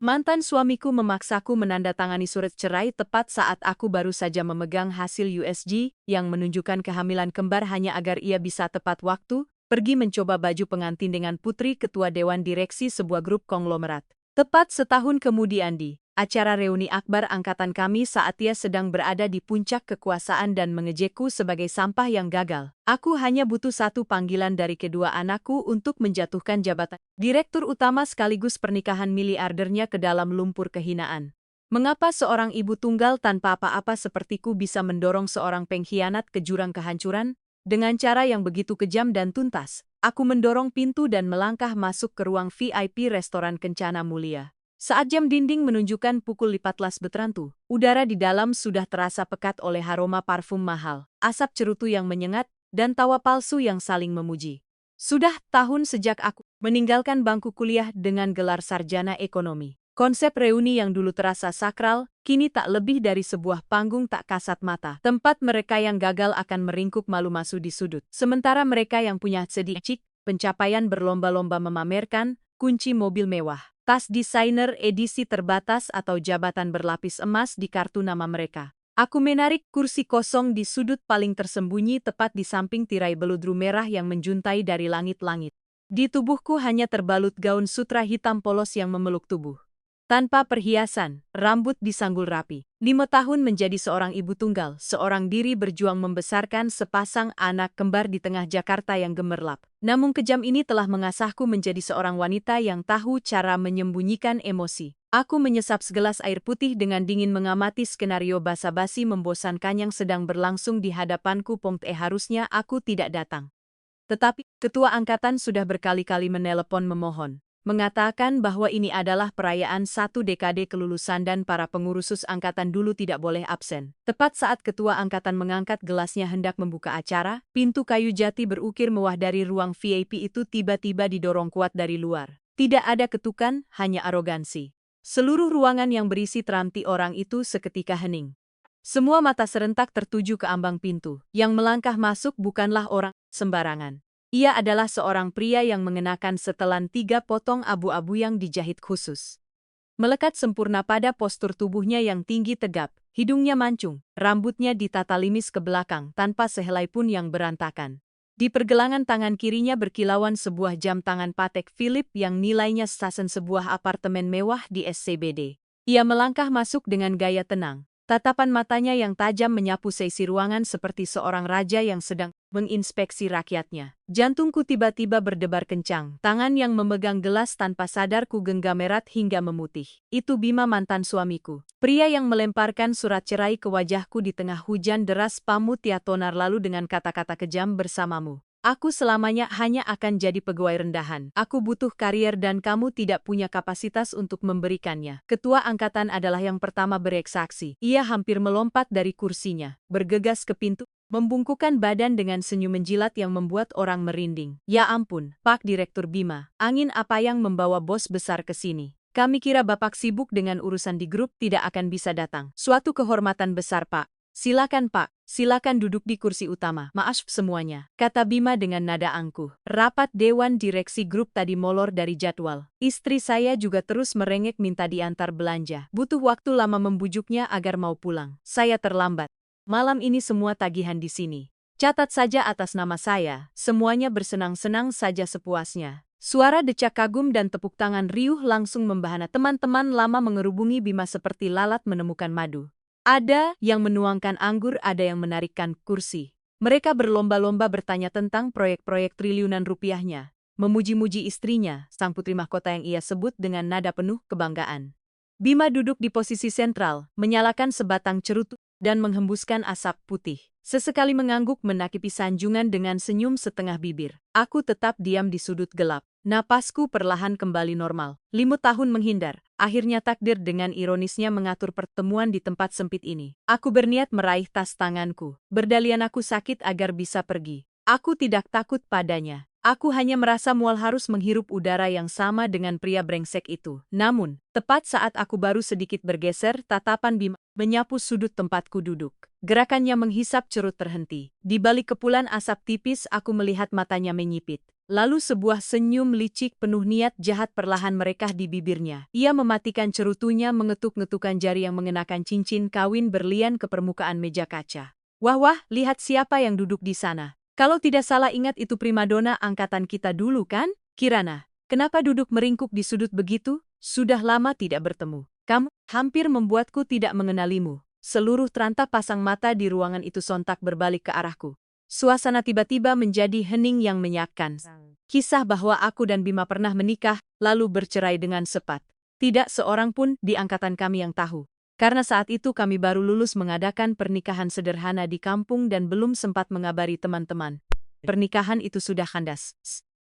Mantan suamiku memaksaku menandatangani surat cerai tepat saat aku baru saja memegang hasil USG yang menunjukkan kehamilan kembar hanya agar ia bisa tepat waktu pergi mencoba baju pengantin dengan putri ketua dewan direksi sebuah grup konglomerat. Tepat setahun kemudian di acara reuni akbar angkatan kami saat ia sedang berada di puncak kekuasaan dan mengejekku sebagai sampah yang gagal. Aku hanya butuh satu panggilan dari kedua anakku untuk menjatuhkan jabatan direktur utama sekaligus pernikahan miliardernya ke dalam lumpur kehinaan. Mengapa seorang ibu tunggal tanpa apa-apa sepertiku bisa mendorong seorang pengkhianat ke jurang kehancuran? Dengan cara yang begitu kejam dan tuntas, aku mendorong pintu dan melangkah masuk ke ruang VIP restoran Kencana Mulia. Saat jam dinding menunjukkan pukul 14 Betrantu, udara di dalam sudah terasa pekat oleh aroma parfum mahal, asap cerutu yang menyengat, dan tawa palsu yang saling memuji. Sudah tahun sejak aku meninggalkan bangku kuliah dengan gelar sarjana ekonomi. Konsep reuni yang dulu terasa sakral, kini tak lebih dari sebuah panggung tak kasat mata. Tempat mereka yang gagal akan meringkuk malu-masu di sudut. Sementara mereka yang punya sedikit pencapaian berlomba-lomba memamerkan kunci mobil mewah, tas desainer edisi terbatas atau jabatan berlapis emas di kartu nama mereka. Aku menarik kursi kosong di sudut paling tersembunyi tepat di samping tirai beludru merah yang menjuntai dari langit-langit. Di tubuhku hanya terbalut gaun sutra hitam polos yang memeluk tubuh. Tanpa perhiasan, rambut disanggul rapi. 5 tahun menjadi seorang ibu tunggal, seorang diri berjuang membesarkan sepasang anak kembar di tengah Jakarta yang gemerlap. Namun kejam ini telah mengasahku menjadi seorang wanita yang tahu cara menyembunyikan emosi. Aku menyesap segelas air putih dengan dingin mengamati skenario basa-basi membosankan yang sedang berlangsung di hadapanku. Harusnya aku tidak datang. Tetapi, ketua angkatan sudah berkali-kali menelepon memohon. Mengatakan bahwa ini adalah perayaan 1 dekade kelulusan dan para pengurus angkatan dulu tidak boleh absen. Tepat saat ketua angkatan mengangkat gelasnya hendak membuka acara, pintu kayu jati berukir mewah dari ruang VIP itu tiba-tiba didorong kuat dari luar. Tidak ada ketukan, hanya arogansi. Seluruh ruangan yang berisi teranti orang itu seketika hening. Semua mata serentak tertuju ke ambang pintu. Yang melangkah masuk bukanlah orang sembarangan. Ia adalah seorang pria yang mengenakan setelan 3 potong abu-abu yang dijahit khusus. Melekat sempurna pada postur tubuhnya yang tinggi tegap, hidungnya mancung, rambutnya ditata limis ke belakang tanpa sehelai pun yang berantakan. Di pergelangan tangan kirinya berkilauan sebuah jam tangan Patek Philippe yang nilainya setasen sebuah apartemen mewah di SCBD. Ia melangkah masuk dengan gaya tenang. Tatapan matanya yang tajam menyapu seisi ruangan seperti seorang raja yang sedang menginspeksi rakyatnya. Jantungku tiba-tiba berdebar kencang. Tangan yang memegang gelas tanpa sadar ku genggam erat hingga memutih. Itu Bima, mantan suamiku. Pria yang melemparkan surat cerai ke wajahku di tengah hujan deras. Pamut ya Tonar, lalu dengan kata-kata kejam, bersamamu aku selamanya hanya akan jadi pegawai rendahan. Aku butuh karier dan kamu tidak punya kapasitas untuk memberikannya. Ketua angkatan adalah yang pertama bereaksi. Ia hampir melompat dari kursinya, bergegas ke pintu, membungkukkan badan dengan senyum menjilat yang membuat orang merinding. Ya ampun, Pak Direktur Bima, angin apa yang membawa bos besar ke sini? Kami kira Bapak sibuk dengan urusan di grup, tidak akan bisa datang. Suatu kehormatan besar, Pak. Silakan Pak, silakan duduk di kursi utama. Maaf semuanya, kata Bima dengan nada angkuh. Rapat dewan direksi grup tadi molor dari jadwal. Istri saya juga terus merengek minta diantar belanja. Butuh waktu lama membujuknya agar mau pulang. Saya terlambat. Malam ini semua tagihan di sini. Catat saja atas nama saya, semuanya bersenang-senang saja sepuasnya. Suara decak kagum dan tepuk tangan riuh langsung membahana. Teman-teman lama mengerubungi Bima seperti lalat menemukan madu. Ada yang menuangkan anggur, ada yang menarikkan kursi. Mereka berlomba-lomba bertanya tentang proyek-proyek triliunan rupiahnya, memuji-muji istrinya, sang putri mahkota yang ia sebut dengan nada penuh kebanggaan. Bima duduk di posisi sentral, menyalakan sebatang cerutu, dan menghembuskan asap putih. Sesekali mengangguk menakipi sanjungan dengan senyum setengah bibir. Aku tetap diam di sudut gelap. Napasku perlahan kembali normal. 5 tahun menghindar. Akhirnya takdir dengan ironisnya mengatur pertemuan di tempat sempit ini. Aku berniat meraih tas tanganku. Berdalian aku sakit agar bisa pergi. Aku tidak takut padanya. Aku hanya merasa mual harus menghirup udara yang sama dengan pria brengsek itu. Namun, tepat saat aku baru sedikit bergeser, tatapan Bima menyapu sudut tempatku duduk. Gerakannya menghisap cerut terhenti. Di balik kepulan asap tipis, aku melihat matanya menyipit. Lalu sebuah senyum licik penuh niat jahat perlahan merekah di bibirnya. Ia mematikan cerutunya mengetuk-ngetukkan jari yang mengenakan cincin kawin berlian ke permukaan meja kaca. Wah wah, lihat siapa yang duduk di sana. Kalau tidak salah ingat itu primadona angkatan kita dulu kan? Kirana, kenapa duduk meringkuk di sudut begitu? Sudah lama tidak bertemu. Kamu hampir membuatku tidak mengenalimu. Seluruh terantap pasang mata di ruangan itu sontak berbalik ke arahku. Suasana tiba-tiba menjadi hening yang menyakkan. Kisah bahwa aku dan Bima pernah menikah, lalu bercerai dengan cepat. Tidak seorang pun di angkatan kami yang tahu. Karena saat itu kami baru lulus mengadakan pernikahan sederhana di kampung dan belum sempat mengabari teman-teman. Pernikahan itu sudah kandas.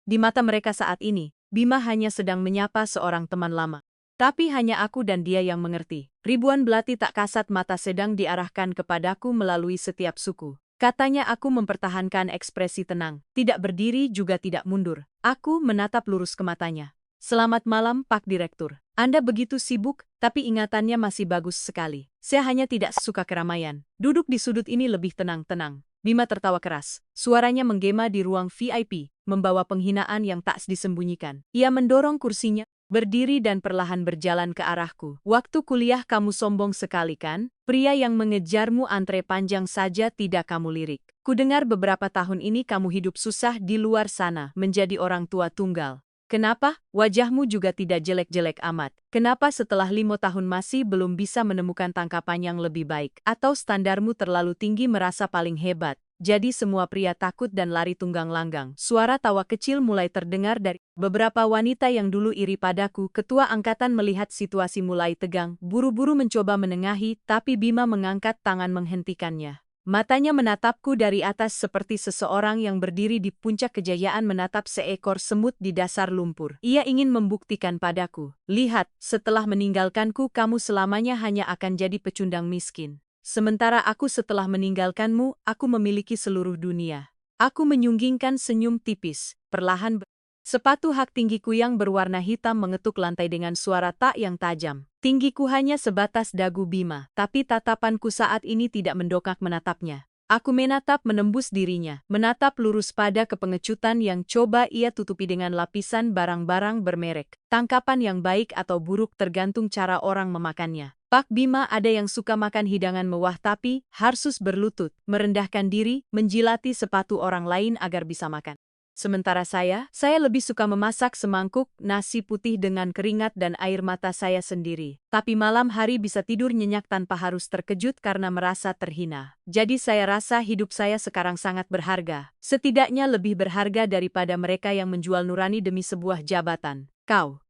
Di mata mereka saat ini, Bima hanya sedang menyapa seorang teman lama. Tapi hanya aku dan dia yang mengerti. Ribuan belati tak kasat mata sedang diarahkan kepadaku melalui setiap suku. Katanya aku mempertahankan ekspresi tenang, tidak berdiri juga tidak mundur. Aku menatap lurus ke matanya. Selamat malam, Pak Direktur. Anda begitu sibuk, tapi ingatannya masih bagus sekali. Saya hanya tidak suka keramaian. Duduk di sudut ini lebih tenang-tenang. Bima tertawa keras. Suaranya menggema di ruang VIP, membawa penghinaan yang tak disembunyikan. Ia mendorong kursinya, berdiri dan perlahan berjalan ke arahku. Waktu kuliah kamu sombong sekali kan? Pria yang mengejarmu antre panjang saja tidak kamu lirik. Kudengar beberapa tahun ini kamu hidup susah di luar sana, menjadi orang tua tunggal. Kenapa? Wajahmu juga tidak jelek-jelek amat. Kenapa setelah 5 tahun masih belum bisa menemukan tangkapan yang lebih baik? Atau standarmu terlalu tinggi merasa paling hebat? Jadi semua pria takut dan lari tunggang langgang. Suara tawa kecil mulai terdengar dari beberapa wanita yang dulu iri padaku. Ketua angkatan melihat situasi mulai tegang, buru-buru mencoba menengahi, tapi Bima mengangkat tangan menghentikannya. Matanya menatapku dari atas seperti seseorang yang berdiri di puncak kejayaan menatap seekor semut di dasar lumpur. Ia ingin membuktikan padaku, lihat, setelah meninggalkanku kamu selamanya hanya akan jadi pecundang miskin. Sementara aku setelah meninggalkanmu, aku memiliki seluruh dunia. Aku menyunggingkan senyum tipis, perlahan sepatu hak tinggiku yang berwarna hitam mengetuk lantai dengan suara tak yang tajam. Tinggiku hanya sebatas dagu Bima, tapi tatapanku saat ini tidak mendongak menatapnya. Aku menatap menembus dirinya, menatap lurus pada kepengecutan yang coba ia tutupi dengan lapisan barang-barang bermerek. Tangkapan yang baik atau buruk tergantung cara orang memakannya. Pak Bima ada yang suka makan hidangan mewah tapi harus berlutut, merendahkan diri, menjilati sepatu orang lain agar bisa makan. Sementara saya lebih suka memasak semangkuk nasi putih dengan keringat dan air mata saya sendiri. Tapi malam hari bisa tidur nyenyak tanpa harus terkejut karena merasa terhina. Jadi saya rasa hidup saya sekarang sangat berharga. Setidaknya lebih berharga daripada mereka yang menjual nurani demi sebuah jabatan. Kau.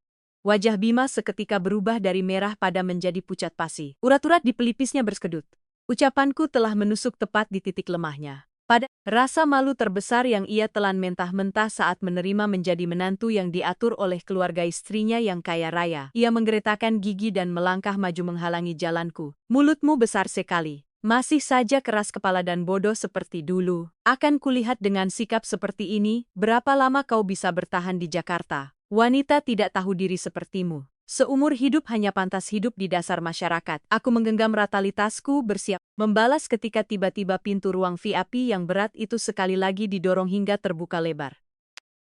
Wajah Bima seketika berubah dari merah pada menjadi pucat pasi. Urat-urat di pelipisnya berkedut. Ucapanku telah menusuk tepat di titik lemahnya. Pada rasa malu terbesar yang ia telan mentah-mentah saat menerima menjadi menantu yang diatur oleh keluarga istrinya yang kaya raya. Ia menggeretakkan gigi dan melangkah maju menghalangi jalanku. Mulutmu besar sekali. Masih saja keras kepala dan bodoh seperti dulu. Akan kulihat dengan sikap seperti ini, berapa lama kau bisa bertahan di Jakarta. Wanita tidak tahu diri sepertimu. Seumur hidup hanya pantas hidup di dasar masyarakat. Aku menggenggam ratalitasku bersiap membalas ketika tiba-tiba pintu ruang VIP yang berat itu sekali lagi didorong hingga terbuka lebar.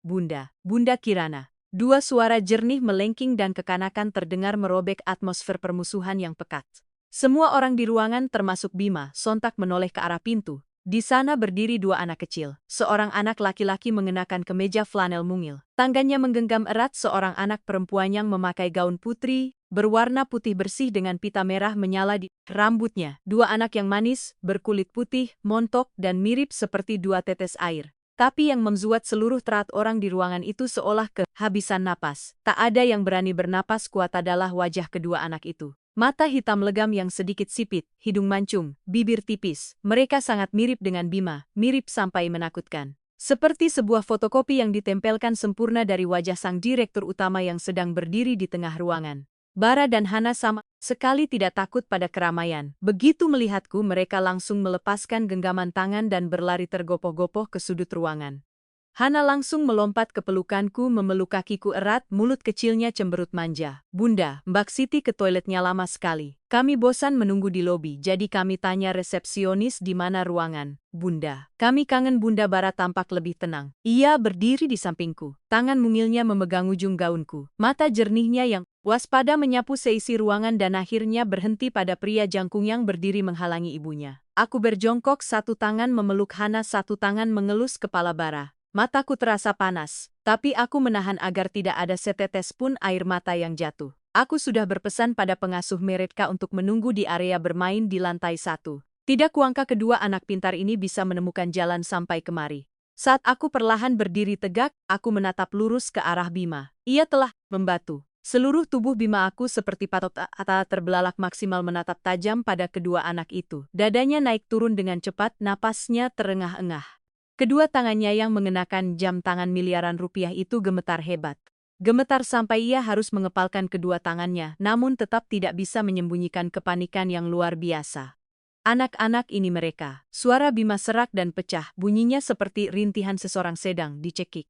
Bunda, Bunda Kirana. Dua suara jernih melengking dan kekanakan terdengar merobek atmosfer permusuhan yang pekat. Semua orang di ruangan termasuk Bima sontak menoleh ke arah pintu. Di sana berdiri dua anak kecil. Seorang anak laki-laki mengenakan kemeja flanel mungil. Tangannya menggenggam erat seorang anak perempuan yang memakai gaun putri, berwarna putih bersih dengan pita merah menyala di rambutnya. Dua anak yang manis, berkulit putih, montok, dan mirip seperti dua tetes air. Tapi yang membuat seluruh terat orang di ruangan itu seolah kehabisan napas. Tak ada yang berani bernapas kuat adalah wajah kedua anak itu. Mata hitam legam yang sedikit sipit, hidung mancung, bibir tipis. Mereka sangat mirip dengan Bima, mirip sampai menakutkan. Seperti sebuah fotokopi yang ditempelkan sempurna dari wajah sang direktur utama yang sedang berdiri di tengah ruangan. Bara dan Hana sama sekali tidak takut pada keramaian. Begitu melihatku mereka langsung melepaskan genggaman tangan dan berlari tergopoh-gopoh ke sudut ruangan. Hana langsung melompat ke pelukanku, memeluk kakiku erat, mulut kecilnya cemberut manja. Bunda, Mbak Siti ke toiletnya lama sekali. Kami bosan menunggu di lobi, jadi kami tanya resepsionis di mana ruangan. Bunda, kami kangen. Bunda Bara tampak lebih tenang. Ia berdiri di sampingku. Tangan mungilnya memegang ujung gaunku. Mata jernihnya yang waspada menyapu seisi ruangan dan akhirnya berhenti pada pria jangkung yang berdiri menghalangi ibunya. Aku berjongkok, satu tangan memeluk Hana, satu tangan mengelus kepala Bara. Mataku terasa panas, tapi aku menahan agar tidak ada setetes pun air mata yang jatuh. Aku sudah berpesan pada pengasuh mereka untuk menunggu di area bermain di lantai 1. Tidak kuangka kedua anak pintar ini bisa menemukan jalan sampai kemari. Saat aku perlahan berdiri tegak, aku menatap lurus ke arah Bima. Ia telah membatu. Seluruh tubuh Bima aku seperti patok terbelalak maksimal menatap tajam pada kedua anak itu. Dadanya naik turun dengan cepat, napasnya terengah-engah. Kedua tangannya yang mengenakan jam tangan miliaran rupiah itu gemetar hebat. Gemetar sampai ia harus mengepalkan kedua tangannya, namun tetap tidak bisa menyembunyikan kepanikan yang luar biasa. Anak-anak ini mereka. Suara Bima serak dan pecah, bunyinya seperti rintihan seseorang sedang dicekik.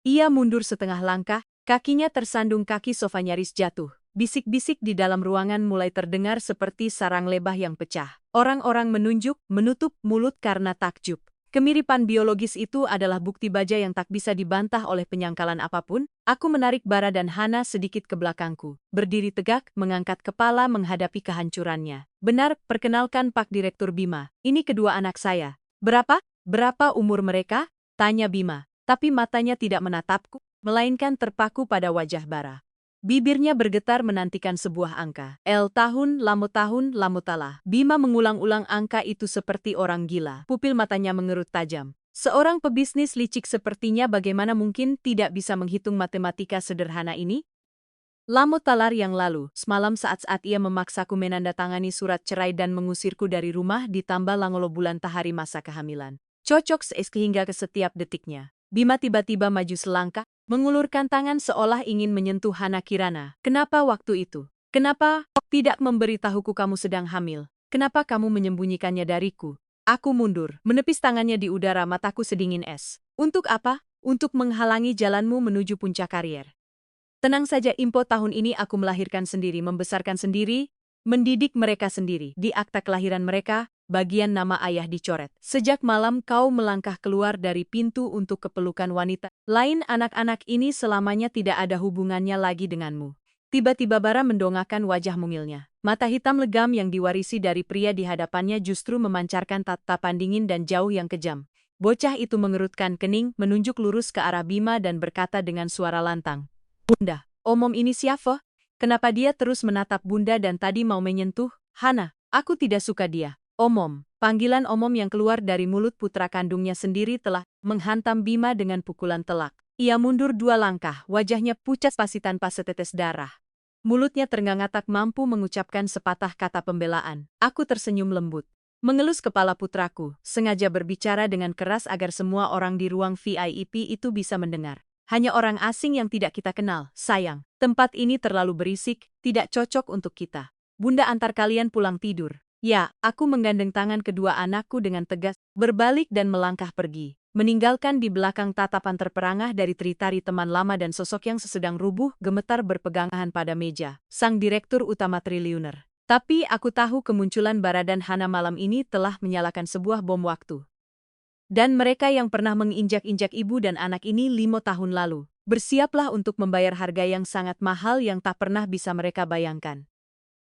Ia mundur setengah langkah, kakinya tersandung kaki sofa nyaris jatuh. Bisik-bisik di dalam ruangan mulai terdengar seperti sarang lebah yang pecah. Orang-orang menunjuk, menutup mulut karena takjub. Kemiripan biologis itu adalah bukti baja yang tak bisa dibantah oleh penyangkalan apapun. Aku menarik Bara dan Hana sedikit ke belakangku. Berdiri tegak, mengangkat kepala menghadapi kehancurannya. Benar, perkenalkan Pak Direktur Bima. Ini kedua anak saya. Berapa? Berapa umur mereka? Tanya Bima. Tapi matanya tidak menatapku, melainkan terpaku pada wajah Bara. Bibirnya bergetar menantikan sebuah angka. Tahun, lamutalah. Bima mengulang-ulang angka itu seperti orang gila. Pupil matanya mengerut tajam. Seorang pebisnis licik sepertinya bagaimana mungkin tidak bisa menghitung matematika sederhana ini? Lamutalar yang lalu, semalam saat-saat ia memaksaku menandatangani surat cerai dan mengusirku dari rumah ditambah langolo bulan tahari masa kehamilan. Cocok seeski hingga ke setiap detiknya. Bima tiba-tiba maju selangkah, mengulurkan tangan seolah ingin menyentuh Hana Kirana. Kenapa waktu itu? Kenapa tidak memberitahuku kamu sedang hamil? Kenapa kamu menyembunyikannya dariku? Aku mundur, menepis tangannya di udara, mataku sedingin es. Untuk apa? Untuk menghalangi jalanmu menuju puncak karier. Tenang saja Impo, tahun ini aku melahirkan sendiri, membesarkan sendiri, mendidik mereka sendiri. Di akta kelahiran mereka, bagian nama ayah dicoret. Sejak malam kau melangkah keluar dari pintu untuk kepelukan wanita lain, anak-anak ini selamanya tidak ada hubungannya lagi denganmu. Tiba-tiba Bara mendongakkan wajah mungilnya. Mata hitam legam yang diwarisi dari pria di hadapannya justru memancarkan tatapan dingin dan jauh yang kejam. Bocah itu mengerutkan kening, menunjuk lurus ke arah Bima dan berkata dengan suara lantang. Bunda, omom ini siapa? Kenapa dia terus menatap Bunda dan tadi mau menyentuh? Hana, aku tidak suka dia. Omom, panggilan omom yang keluar dari mulut putra kandungnya sendiri telah menghantam Bima dengan pukulan telak. Ia mundur 2 langkah, wajahnya pucat pasi tanpa setetes darah. Mulutnya terengah tak mampu mengucapkan sepatah kata pembelaan. Aku tersenyum lembut. Mengelus kepala putraku, sengaja berbicara dengan keras agar semua orang di ruang VIP itu bisa mendengar. Hanya orang asing yang tidak kita kenal, sayang. Tempat ini terlalu berisik, tidak cocok untuk kita. Bunda antar kalian pulang tidur. Ya, aku menggandeng tangan kedua anakku dengan tegas, berbalik dan melangkah pergi. Meninggalkan di belakang tatapan terperangah dari Tritari teman lama dan sosok yang sesedang rubuh gemetar berpegangan pada meja, sang direktur utama triliuner. Tapi aku tahu kemunculan Bara dan Hana malam ini telah menyalakan sebuah bom waktu. Dan mereka yang pernah menginjak-injak ibu dan anak ini 5 tahun lalu, bersiaplah untuk membayar harga yang sangat mahal yang tak pernah bisa mereka bayangkan.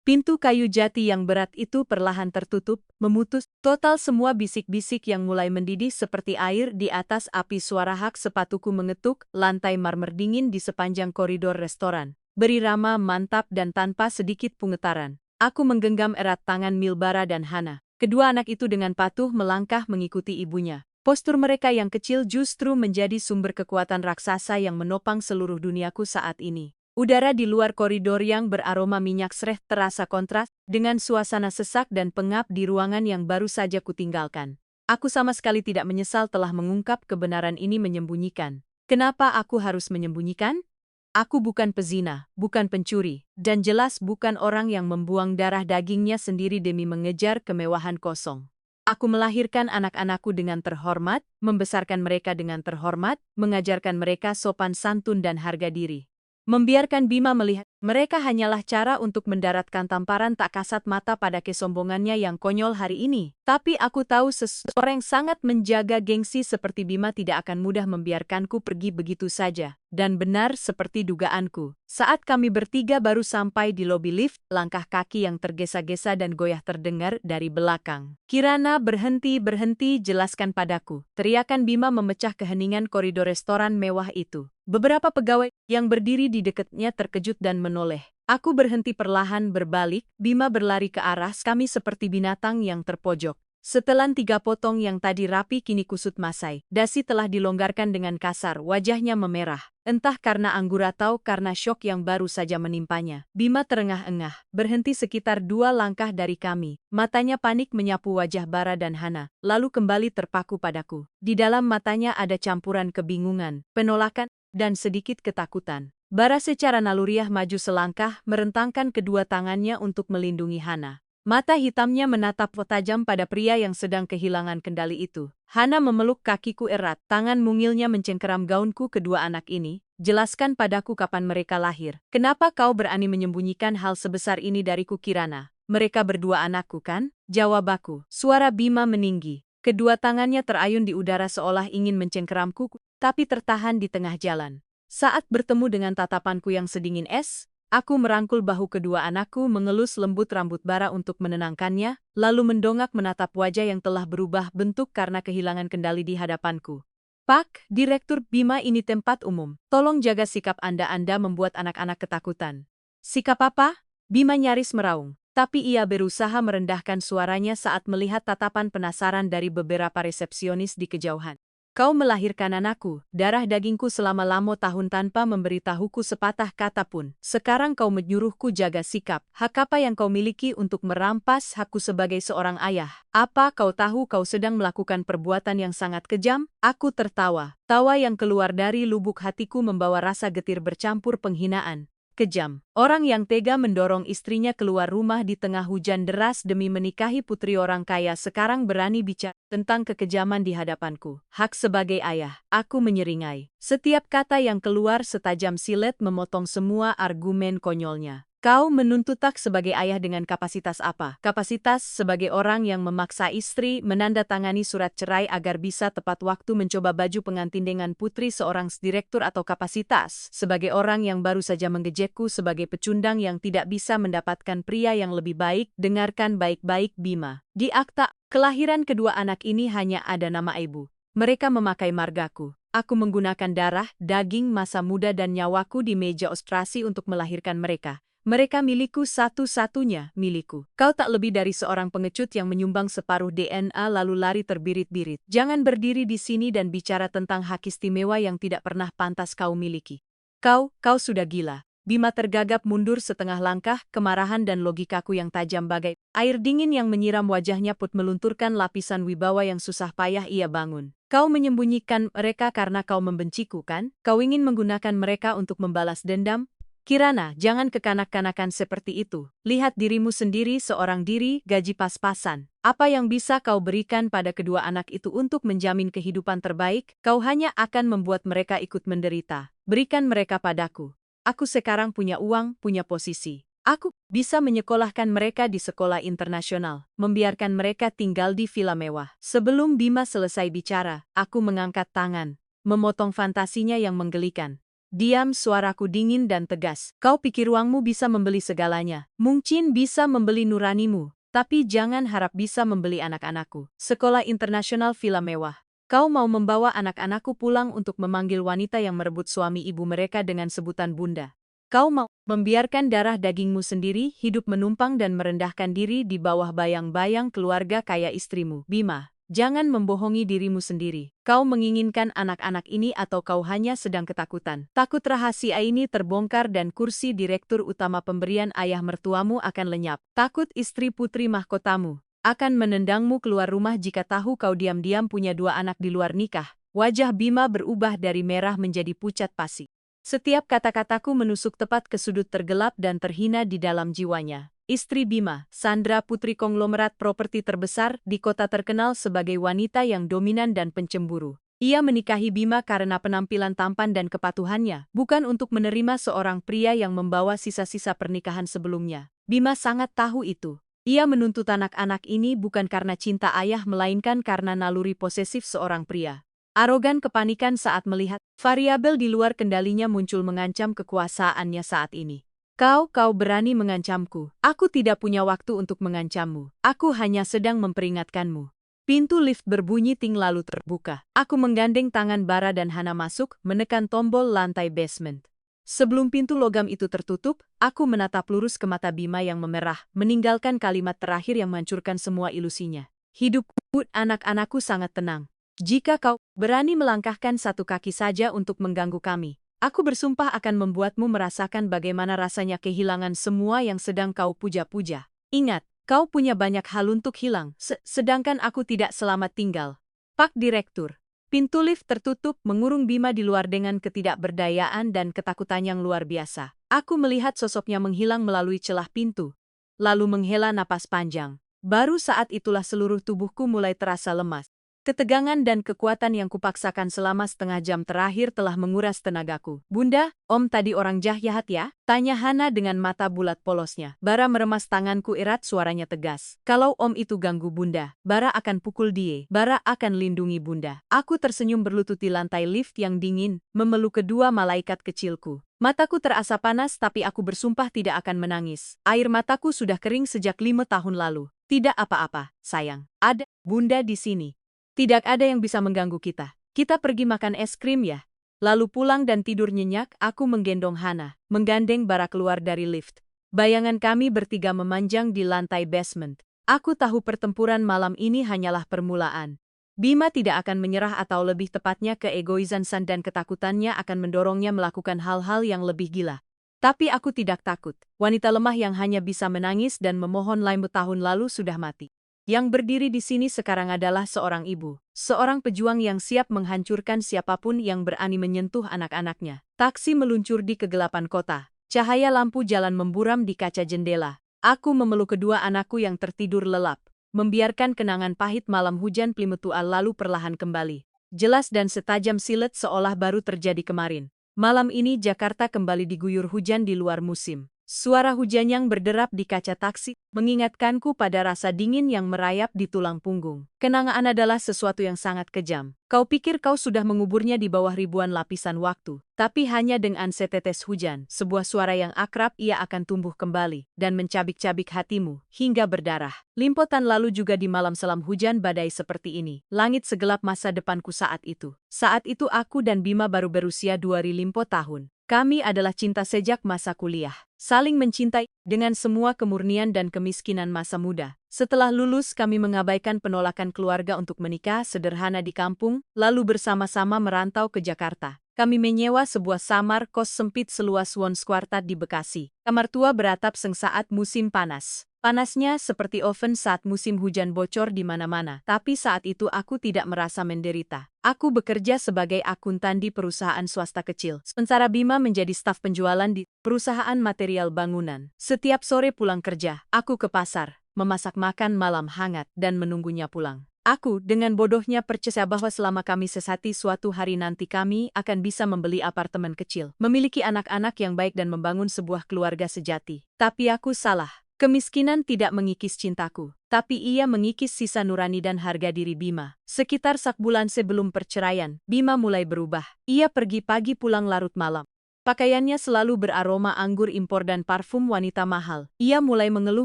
Pintu kayu jati yang berat itu perlahan tertutup, memutus total semua bisik-bisik yang mulai mendidih seperti air di atas api. Suara hak sepatuku mengetuk lantai marmer dingin di sepanjang koridor restoran. Berirama mantap dan tanpa sedikit pengetaran. Aku menggenggam erat tangan Milbara dan Hana. Kedua anak itu dengan patuh melangkah mengikuti ibunya. Postur mereka yang kecil justru menjadi sumber kekuatan raksasa yang menopang seluruh duniaku saat ini. Udara di luar koridor yang beraroma minyak sreh terasa kontras dengan suasana sesak dan pengap di ruangan yang baru saja kutinggalkan. Aku sama sekali tidak menyesal telah mengungkap kebenaran ini. Menyembunyikan. Kenapa aku harus menyembunyikan? Aku bukan pezina, bukan pencuri, dan jelas bukan orang yang membuang darah dagingnya sendiri demi mengejar kemewahan kosong. Aku melahirkan anak-anakku dengan terhormat, membesarkan mereka dengan terhormat, mengajarkan mereka sopan santun dan harga diri. Membiarkan Bima melihat mereka hanyalah cara untuk mendaratkan tamparan tak kasat mata pada kesombongannya yang konyol hari ini. Tapi aku tahu seseorang yang sangat menjaga gengsi seperti Bima tidak akan mudah membiarkanku pergi begitu saja. Dan benar seperti dugaanku. Saat kami bertiga baru sampai di lobi lift, langkah kaki yang tergesa-gesa dan goyah terdengar dari belakang. "Kirana, berhenti, berhenti, jelaskan padaku." Teriakan Bima memecah keheningan koridor restoran mewah itu. Beberapa pegawai yang berdiri di dekatnya terkejut dan menoleh. Aku berhenti perlahan berbalik, Bima berlari ke arah kami seperti binatang yang terpojok. Setelan 3 potong yang tadi rapi kini kusut masai. Dasi telah dilonggarkan dengan kasar, wajahnya memerah. Entah karena anggur atau karena syok yang baru saja menimpanya. Bima terengah-engah, berhenti sekitar 2 langkah dari kami. Matanya panik menyapu wajah Bara dan Hana, lalu kembali terpaku padaku. Di dalam matanya ada campuran kebingungan, penolakan, dan sedikit ketakutan. Bara secara naluriah maju selangkah, merentangkan kedua tangannya untuk melindungi Hana. Mata hitamnya menatap tajam pada pria yang sedang kehilangan kendali itu. Hana memeluk kakiku erat, tangan mungilnya mencengkeram gaunku kedua anak ini. "Jelaskan padaku kapan mereka lahir. Kenapa kau berani menyembunyikan hal sebesar ini dariku, Kirana? Mereka berdua anakku kan?" Jawab aku. Suara Bima meninggi. Kedua tangannya terayun di udara seolah ingin mencengkeramku, tapi tertahan di tengah jalan. Saat bertemu dengan tatapanku yang sedingin es, aku merangkul bahu kedua anakku, mengelus lembut rambut Bara untuk menenangkannya, lalu mendongak menatap wajah yang telah berubah bentuk karena kehilangan kendali di hadapanku. "Pak, Direktur Bima, ini tempat umum. Tolong jaga sikap Anda membuat anak-anak ketakutan." "Sikap apa?" Bima nyaris meraung. Tapi ia berusaha merendahkan suaranya saat melihat tatapan penasaran dari beberapa resepsionis di kejauhan. "Kau melahirkan anakku, darah dagingku selama lama tahun tanpa memberitahuku sepatah kata pun. Sekarang kau menyuruhku jaga sikap. Hak apa yang kau miliki untuk merampas hakku sebagai seorang ayah? Apa kau tahu kau sedang melakukan perbuatan yang sangat kejam?" Aku tertawa. Tawa yang keluar dari lubuk hatiku membawa rasa getir bercampur penghinaan. Kejam. Orang yang tega mendorong istrinya keluar rumah di tengah hujan deras demi menikahi putri orang kaya sekarang berani bicara tentang kekejaman di hadapanku. Hak sebagai ayah. Aku menyeringai. Setiap kata yang keluar setajam silet memotong semua argumen konyolnya. "Kau menuntut tak sebagai ayah dengan kapasitas apa?" "Kapasitas sebagai orang yang memaksa istri menandatangani surat cerai agar bisa tepat waktu mencoba baju pengantin dengan putri seorang direktur, atau kapasitas sebagai orang yang baru saja menggejekku sebagai pecundang yang tidak bisa mendapatkan pria yang lebih baik?" Dengarkan baik-baik, Bima. Di akta kelahiran kedua anak ini hanya ada nama ibu. Mereka memakai margaku. Aku menggunakan darah, daging, masa muda dan nyawaku di meja operasi untuk melahirkan mereka. Mereka milikku, satu-satunya milikku. Kau tak lebih dari seorang pengecut yang menyumbang separuh DNA lalu lari terbirit-birit. Jangan berdiri di sini dan bicara tentang hak istimewa yang tidak pernah pantas kau miliki. Kau sudah gila. Bima tergagap mundur setengah langkah, kemarahan dan logikaku yang tajam bagai air dingin yang menyiram wajahnya put melunturkan lapisan wibawa yang susah payah ia bangun. "Kau menyembunyikan mereka karena kau membenciku, kan? Kau ingin menggunakan mereka untuk membalas dendam? Kirana, jangan kekanak-kanakan seperti itu. Lihat dirimu sendiri, seorang diri, gaji pas-pasan. Apa yang bisa kau berikan pada kedua anak itu untuk menjamin kehidupan terbaik? Kau hanya akan membuat mereka ikut menderita. Berikan mereka padaku. Aku sekarang punya uang, punya posisi. Aku bisa menyekolahkan mereka di sekolah internasional, membiarkan mereka tinggal di villa mewah." Sebelum Bima selesai bicara, aku mengangkat tangan, memotong fantasinya yang menggelikan. "Diam," suaraku dingin dan tegas. "Kau pikir uangmu bisa membeli segalanya? Mungkin bisa membeli nuranimu, tapi jangan harap bisa membeli anak-anakku. Sekolah internasional, villa mewah. Kau mau membawa anak-anakku pulang untuk memanggil wanita yang merebut suami ibu mereka dengan sebutan bunda. Kau mau membiarkan darah dagingmu sendiri hidup menumpang dan merendahkan diri di bawah bayang-bayang keluarga kaya istrimu. Bima, jangan membohongi dirimu sendiri. Kau menginginkan anak-anak ini atau kau hanya sedang ketakutan? Takut rahasia ini terbongkar dan kursi direktur utama pemberian ayah mertuamu akan lenyap. Takut istri putri mahkotamu akan menendangmu keluar rumah jika tahu kau diam-diam punya 2 anak di luar nikah." Wajah Bima berubah dari merah menjadi pucat pasi. Setiap kata-kataku menusuk tepat ke sudut tergelap dan terhina di dalam jiwanya. Istri Bima, Sandra putri konglomerat properti terbesar di kota terkenal sebagai wanita yang dominan dan pencemburu. Ia menikahi Bima karena penampilan tampan dan kepatuhannya, bukan untuk menerima seorang pria yang membawa sisa-sisa pernikahan sebelumnya. Bima sangat tahu itu. Ia menuntut anak-anak ini bukan karena cinta ayah melainkan karena naluri posesif seorang pria. Arogan kepanikan saat melihat variabel di luar kendalinya muncul mengancam kekuasaannya saat ini. Kau berani mengancamku. Aku tidak punya waktu untuk mengancammu. Aku hanya sedang memperingatkanmu. Pintu lift berbunyi ting lalu terbuka. Aku menggandeng tangan Bara dan Hana masuk, menekan tombol lantai basement. Sebelum pintu logam itu tertutup, aku menatap lurus ke mata Bima yang memerah, meninggalkan kalimat terakhir yang menghancurkan semua ilusinya. Hidupku, anak-anakku sangat tenang. Jika kau berani melangkahkan satu kaki saja untuk mengganggu kami, aku bersumpah akan membuatmu merasakan bagaimana rasanya kehilangan semua yang sedang kau puja-puja. Ingat, kau punya banyak hal untuk hilang, sedangkan aku tidak selamat tinggal. Pak Direktur. Pintu lift tertutup mengurung Bima di luar dengan ketidakberdayaan dan ketakutan yang luar biasa. Aku melihat sosoknya menghilang melalui celah pintu, lalu menghela napas panjang. Baru saat itulah seluruh tubuhku mulai terasa lemas. Ketegangan dan kekuatan yang kupaksakan selama setengah jam terakhir telah menguras tenagaku. Bunda, Om tadi orang jahat ya? Tanya Hana dengan mata bulat polosnya. Bara meremas tanganku erat, suaranya tegas. Kalau Om itu ganggu Bunda, Bara akan pukul dia. Bara akan lindungi Bunda. Aku tersenyum berlutut di lantai lift yang dingin, memeluk kedua malaikat kecilku. Mataku terasa panas tapi aku bersumpah tidak akan menangis. Air mataku sudah kering sejak 5 tahun lalu. Tidak apa-apa, sayang. Ada Bunda di sini. Tidak ada yang bisa mengganggu kita. Kita pergi makan es krim ya. Lalu pulang dan tidur nyenyak, aku menggendong Hana, menggandeng Bara keluar dari lift. Bayangan kami bertiga memanjang di lantai basement. Aku tahu pertempuran malam ini hanyalah permulaan. Bima tidak akan menyerah atau lebih tepatnya keegoisan San dan ketakutannya akan mendorongnya melakukan hal-hal yang lebih gila. Tapi aku tidak takut. Wanita lemah yang hanya bisa menangis dan memohon 5 tahun lalu sudah mati. Yang berdiri di sini sekarang adalah seorang ibu, seorang pejuang yang siap menghancurkan siapapun yang berani menyentuh anak-anaknya. Taksi meluncur di kegelapan kota. Cahaya lampu jalan memburam di kaca jendela. Aku memeluk kedua anakku yang tertidur lelap, membiarkan kenangan pahit malam hujan Plimutual lalu perlahan kembali. Jelas dan setajam silet seolah baru terjadi kemarin. Malam ini Jakarta kembali diguyur hujan di luar musim. Suara hujan yang berderap di kaca taksi mengingatkanku pada rasa dingin yang merayap di tulang punggung. Kenangan adalah sesuatu yang sangat kejam. Kau pikir kau sudah menguburnya di bawah ribuan lapisan waktu, tapi hanya dengan setetes hujan, sebuah suara yang akrab ia akan tumbuh kembali dan mencabik-cabik hatimu hingga berdarah. Limpotan lalu juga di malam selam hujan badai seperti ini. Langit segelap masa depanku saat itu. Saat itu aku dan Bima baru berusia 2 tahun. Kami adalah cinta sejak masa kuliah. Saling mencintai dengan semua kemurnian dan kemiskinan masa muda. Setelah lulus kami mengabaikan penolakan keluarga untuk menikah sederhana di kampung, lalu bersama-sama merantau ke Jakarta. Kami menyewa sebuah samar kos sempit seluas 1/4 di Bekasi. Kamar tua beratap seng saat musim panas. Panasnya seperti oven saat musim hujan bocor di mana-mana. Tapi saat itu aku tidak merasa menderita. Aku bekerja sebagai akuntan di perusahaan swasta kecil. Sementara Bima menjadi staf penjualan di perusahaan material bangunan. Setiap sore pulang kerja, aku ke pasar, memasak makan malam hangat dan menunggunya pulang. Aku dengan bodohnya percaya bahwa selama kami sesati suatu hari nanti kami akan bisa membeli apartemen kecil, memiliki anak-anak yang baik dan membangun sebuah keluarga sejati. Tapi aku salah. Kemiskinan tidak mengikis cintaku, tapi ia mengikis sisa nurani dan harga diri Bima. Sekitar sebulan sebelum perceraian, Bima mulai berubah. Ia pergi pagi pulang larut malam. Pakaiannya selalu beraroma anggur impor dan parfum wanita mahal. Ia mulai mengeluh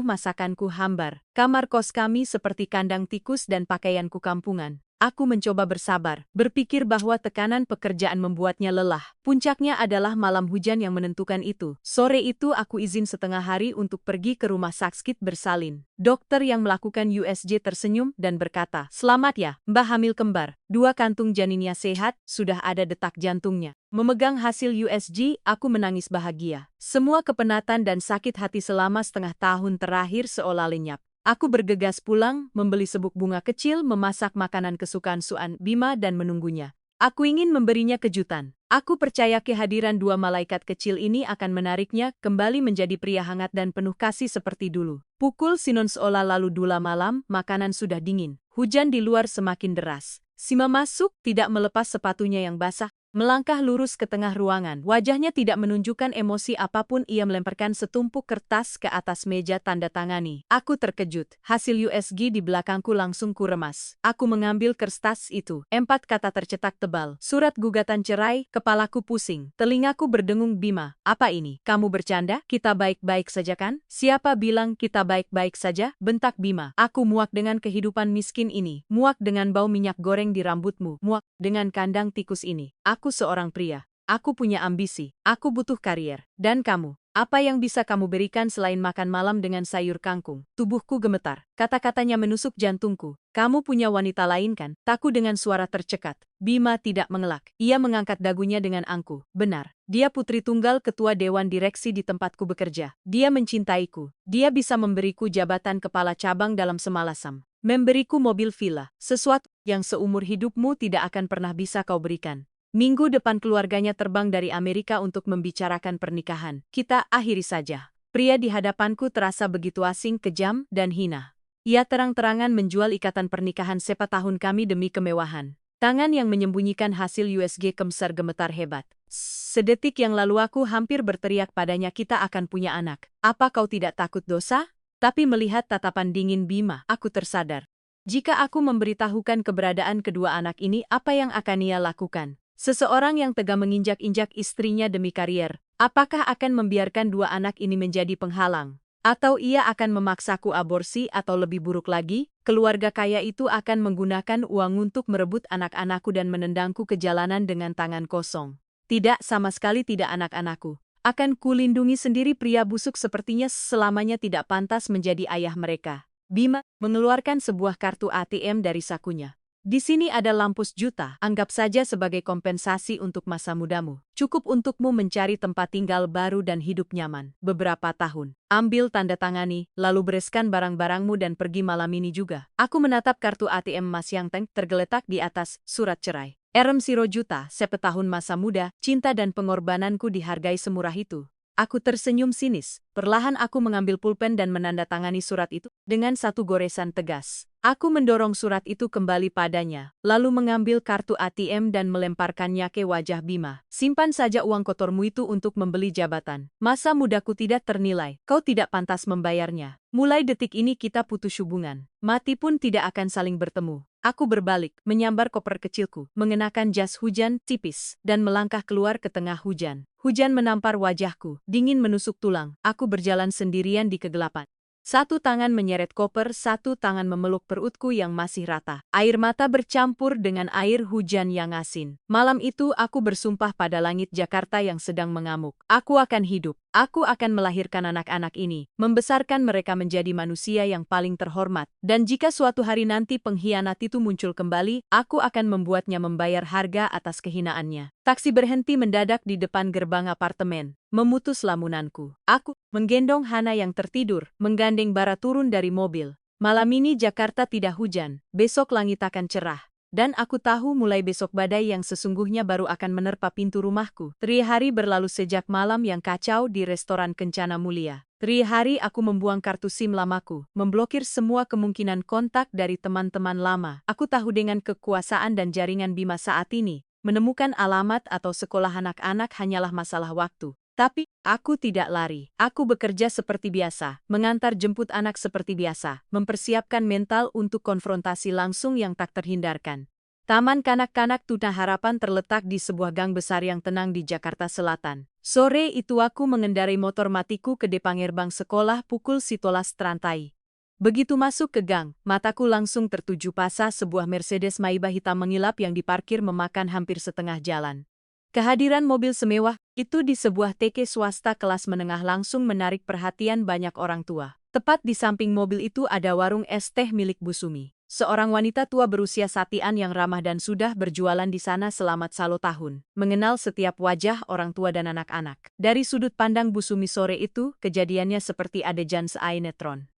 masakanku hambar. Kamar kos kami seperti kandang tikus dan pakaianku kampungan. Aku mencoba bersabar, berpikir bahwa tekanan pekerjaan membuatnya lelah. Puncaknya adalah malam hujan yang menentukan itu. Sore itu aku izin setengah hari untuk pergi ke rumah sakit bersalin. Dokter yang melakukan USG tersenyum dan berkata, "Selamat ya, Mbak hamil kembar. 2 kantung janinnya sehat, sudah ada detak jantungnya." Memegang hasil USG, aku menangis bahagia. Semua kepenatan dan sakit hati selama setengah tahun terakhir seolah lenyap. Aku bergegas pulang, membeli sebuk bunga kecil, memasak makanan kesukaan Suan Bima dan menunggunya. Aku ingin memberinya kejutan. Aku percaya kehadiran dua malaikat kecil ini akan menariknya kembali menjadi pria hangat dan penuh kasih seperti dulu. Pukul sinon seolah lalu dula malam, makanan sudah dingin. Hujan di luar semakin deras. Sima masuk, tidak melepas sepatunya yang basah. Melangkah lurus ke tengah ruangan. Wajahnya tidak menunjukkan emosi apapun. Ia melemparkan setumpuk kertas ke atas meja tanda tangani. Aku terkejut. Hasil USG di belakangku langsung kuremas. Aku mengambil kertas itu. 4 kata tercetak tebal. Surat gugatan cerai. Kepalaku pusing. Telingaku berdengung. Bima, apa ini? Kamu bercanda? Kita baik-baik saja kan? Siapa bilang kita baik-baik saja? Bentak Bima. Aku muak dengan kehidupan miskin ini. Muak dengan bau minyak goreng di rambutmu. Muak dengan kandang tikus ini. Aku seorang pria. Aku punya ambisi. Aku butuh karier. Dan kamu, apa yang bisa kamu berikan selain makan malam dengan sayur kangkung? Tubuhku gemetar. Kata-katanya menusuk jantungku. Kamu punya wanita lain kan? Taku dengan suara tercekat. Bima tidak mengelak. Ia mengangkat dagunya dengan angkuh. Benar. Dia putri tunggal ketua dewan direksi di tempatku bekerja. Dia mencintaiku. Dia bisa memberiku jabatan kepala cabang dalam semalasam. Memberiku mobil villa. Sesuatu yang seumur hidupmu tidak akan pernah bisa kau berikan. Minggu depan keluarganya terbang dari Amerika untuk membicarakan pernikahan. Kita akhiri saja. Pria di hadapanku terasa begitu asing, kejam, dan hina. Ia terang-terangan menjual ikatan pernikahan 7 tahun kami demi kemewahan. Tangan yang menyembunyikan hasil USG Kemsar gemetar hebat. Sedetik yang lalu aku hampir berteriak padanya, kita akan punya anak. Apa kau tidak takut dosa? Tapi melihat tatapan dingin Bima, aku tersadar. Jika aku memberitahukan keberadaan kedua anak ini, apa yang akan ia lakukan? Seseorang yang tega menginjak-injak istrinya demi karier, apakah akan membiarkan dua anak ini menjadi penghalang? Atau ia akan memaksaku aborsi atau lebih buruk lagi, keluarga kaya itu akan menggunakan uang untuk merebut anak-anakku dan menendangku ke jalanan dengan tangan kosong. Tidak, sama sekali tidak anak-anakku. Akan kulindungi sendiri. Pria busuk sepertinya selamanya tidak pantas menjadi ayah mereka. Bima mengeluarkan sebuah kartu ATM dari sakunya. Di sini ada lampus juta, anggap saja sebagai kompensasi untuk masa mudamu. Cukup untukmu mencari tempat tinggal baru dan hidup nyaman. Beberapa tahun. Ambil tanda tangani, lalu bereskan barang-barangmu dan pergi malam ini juga. Aku menatap kartu ATM emas yang tergeletak di atas surat cerai. Rm0 juta, 7 tahun masa muda, cinta dan pengorbananku dihargai semurah itu. Aku tersenyum sinis. Perlahan aku mengambil pulpen dan menandatangani surat itu dengan satu goresan tegas. Aku mendorong surat itu kembali padanya, lalu mengambil kartu ATM dan melemparkannya ke wajah Bima. Simpan saja uang kotormu itu untuk membeli jabatan. Masa mudaku tidak ternilai. Kau tidak pantas membayarnya. Mulai detik ini kita putus hubungan. Mati pun tidak akan saling bertemu. Aku berbalik, menyambar koper kecilku, mengenakan jas hujan tipis, dan melangkah keluar ke tengah hujan. Hujan menampar wajahku, dingin menusuk tulang. Aku berjalan sendirian di kegelapan. Satu tangan menyeret koper, satu tangan memeluk perutku yang masih rata. Air mata bercampur dengan air hujan yang asin. Malam itu aku bersumpah pada langit Jakarta yang sedang mengamuk. Aku akan hidup. Aku akan melahirkan anak-anak ini, membesarkan mereka menjadi manusia yang paling terhormat. Dan jika suatu hari nanti pengkhianat itu muncul kembali, aku akan membuatnya membayar harga atas kehinaannya. Taksi berhenti mendadak di depan gerbang apartemen. Memutus lamunanku. Aku menggendong Hana yang tertidur, menggandeng Bara turun dari mobil. Malam ini Jakarta tidak hujan, besok langit akan cerah. Dan aku tahu mulai besok badai yang sesungguhnya baru akan menerpa pintu rumahku. 3 hari berlalu sejak malam yang kacau di restoran Kencana Mulia. 3 hari aku membuang kartu SIM lamaku, memblokir semua kemungkinan kontak dari teman-teman lama. Aku tahu dengan kekuasaan dan jaringan Bima saat ini, menemukan alamat atau sekolah anak-anak hanyalah masalah waktu. Tapi, aku tidak lari. Aku bekerja seperti biasa, mengantar jemput anak seperti biasa, mempersiapkan mental untuk konfrontasi langsung yang tak terhindarkan. Taman Kanak-Kanak Tuna Harapan terletak di sebuah gang besar yang tenang di Jakarta Selatan. Sore itu aku mengendarai motor matiku ke depan gerbang sekolah pukul 11 terantai. Begitu masuk ke gang, mataku langsung tertuju pasa sebuah Mercedes Maybach hitam mengilap yang diparkir memakan hampir setengah jalan. Kehadiran mobil semewah itu di sebuah TK swasta kelas menengah langsung menarik perhatian banyak orang tua. Tepat di samping mobil itu ada warung es teh milik Bu Sumi. Seorang wanita tua berusia satian yang ramah dan sudah berjualan di sana selama salo tahun. Mengenal setiap wajah orang tua dan anak-anak. Dari sudut pandang Bu Sumi sore itu, kejadiannya seperti adegan sinetron.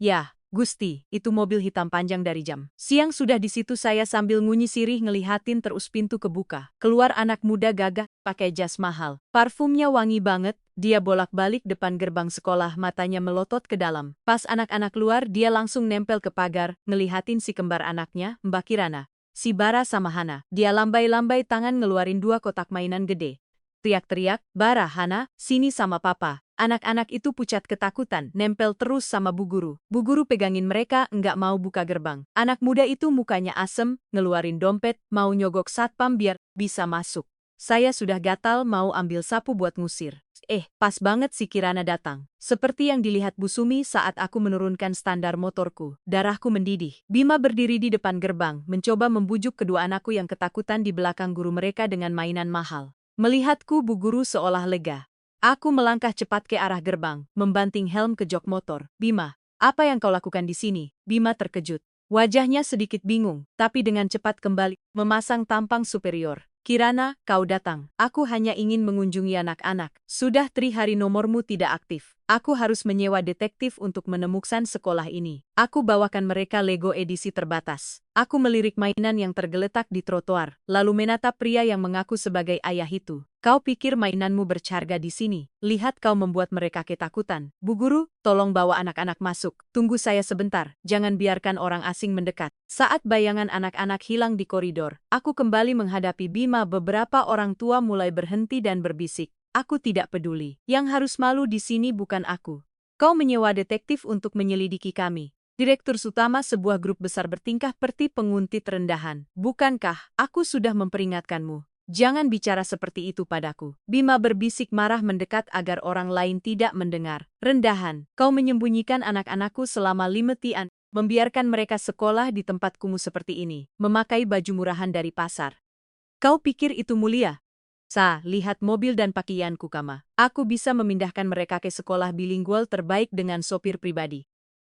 Ya, Gusti, itu mobil hitam panjang dari jam. Siang sudah di situ saya sambil ngunyi sirih ngelihatin terus pintu kebuka. Keluar anak muda gagah, pakai jas mahal. Parfumnya wangi banget, dia bolak-balik depan gerbang sekolah matanya melotot ke dalam. Pas anak-anak keluar dia langsung nempel ke pagar, ngelihatin si kembar anaknya, Mbak Kirana. Si Bara sama Hana. Dia lambai-lambai tangan ngeluarin 2 kotak mainan gede. Teriak-teriak, Bara, Hana, sini sama papa. Anak-anak itu pucat ketakutan, nempel terus sama Bu Guru. Bu Guru pegangin mereka, enggak mau buka gerbang. Anak muda itu mukanya asem, ngeluarin dompet, mau nyogok satpam biar bisa masuk. Saya sudah gatal mau ambil sapu buat ngusir. Pas banget si Kirana datang. Seperti yang dilihat Bu Sumi saat aku menurunkan standar motorku. Darahku mendidih. Bima berdiri di depan gerbang, mencoba membujuk kedua anakku yang ketakutan di belakang guru mereka dengan mainan mahal. Melihatku Bu Guru seolah lega. Aku melangkah cepat ke arah gerbang, membanting helm ke jok motor. Bima, apa yang kau lakukan di sini? Bima terkejut. Wajahnya sedikit bingung, tapi dengan cepat kembali, memasang tampang superior. Kirana, kau datang. Aku hanya ingin mengunjungi anak-anak. Sudah 3 hari nomormu tidak aktif. Aku harus menyewa detektif untuk menemukan sekolah ini. Aku bawakan mereka Lego edisi terbatas. Aku melirik mainan yang tergeletak di trotoar, lalu menatap pria yang mengaku sebagai ayah itu. Kau pikir mainanmu berharga di sini? Lihat kau membuat mereka ketakutan. Bu Guru, tolong bawa anak-anak masuk. Tunggu saya sebentar, jangan biarkan orang asing mendekat. Saat bayangan anak-anak hilang di koridor, aku kembali menghadapi Bima. Beberapa orang tua mulai berhenti dan berbisik. Aku tidak peduli. Yang harus malu di sini bukan aku. Kau menyewa detektif untuk menyelidiki kami. Direktur utama sebuah grup besar bertingkah seperti penguntit rendahan. Bukankah aku sudah memperingatkanmu? Jangan bicara seperti itu padaku. Bima berbisik marah mendekat agar orang lain tidak mendengar. Rendahan, kau menyembunyikan anak-anakku selama 5 tahun, membiarkan mereka sekolah di tempat kumuh seperti ini, memakai baju murahan dari pasar. Kau pikir itu mulia? Lihat mobil dan pakaianku Kama. Aku bisa memindahkan mereka ke sekolah bilingual terbaik dengan sopir pribadi.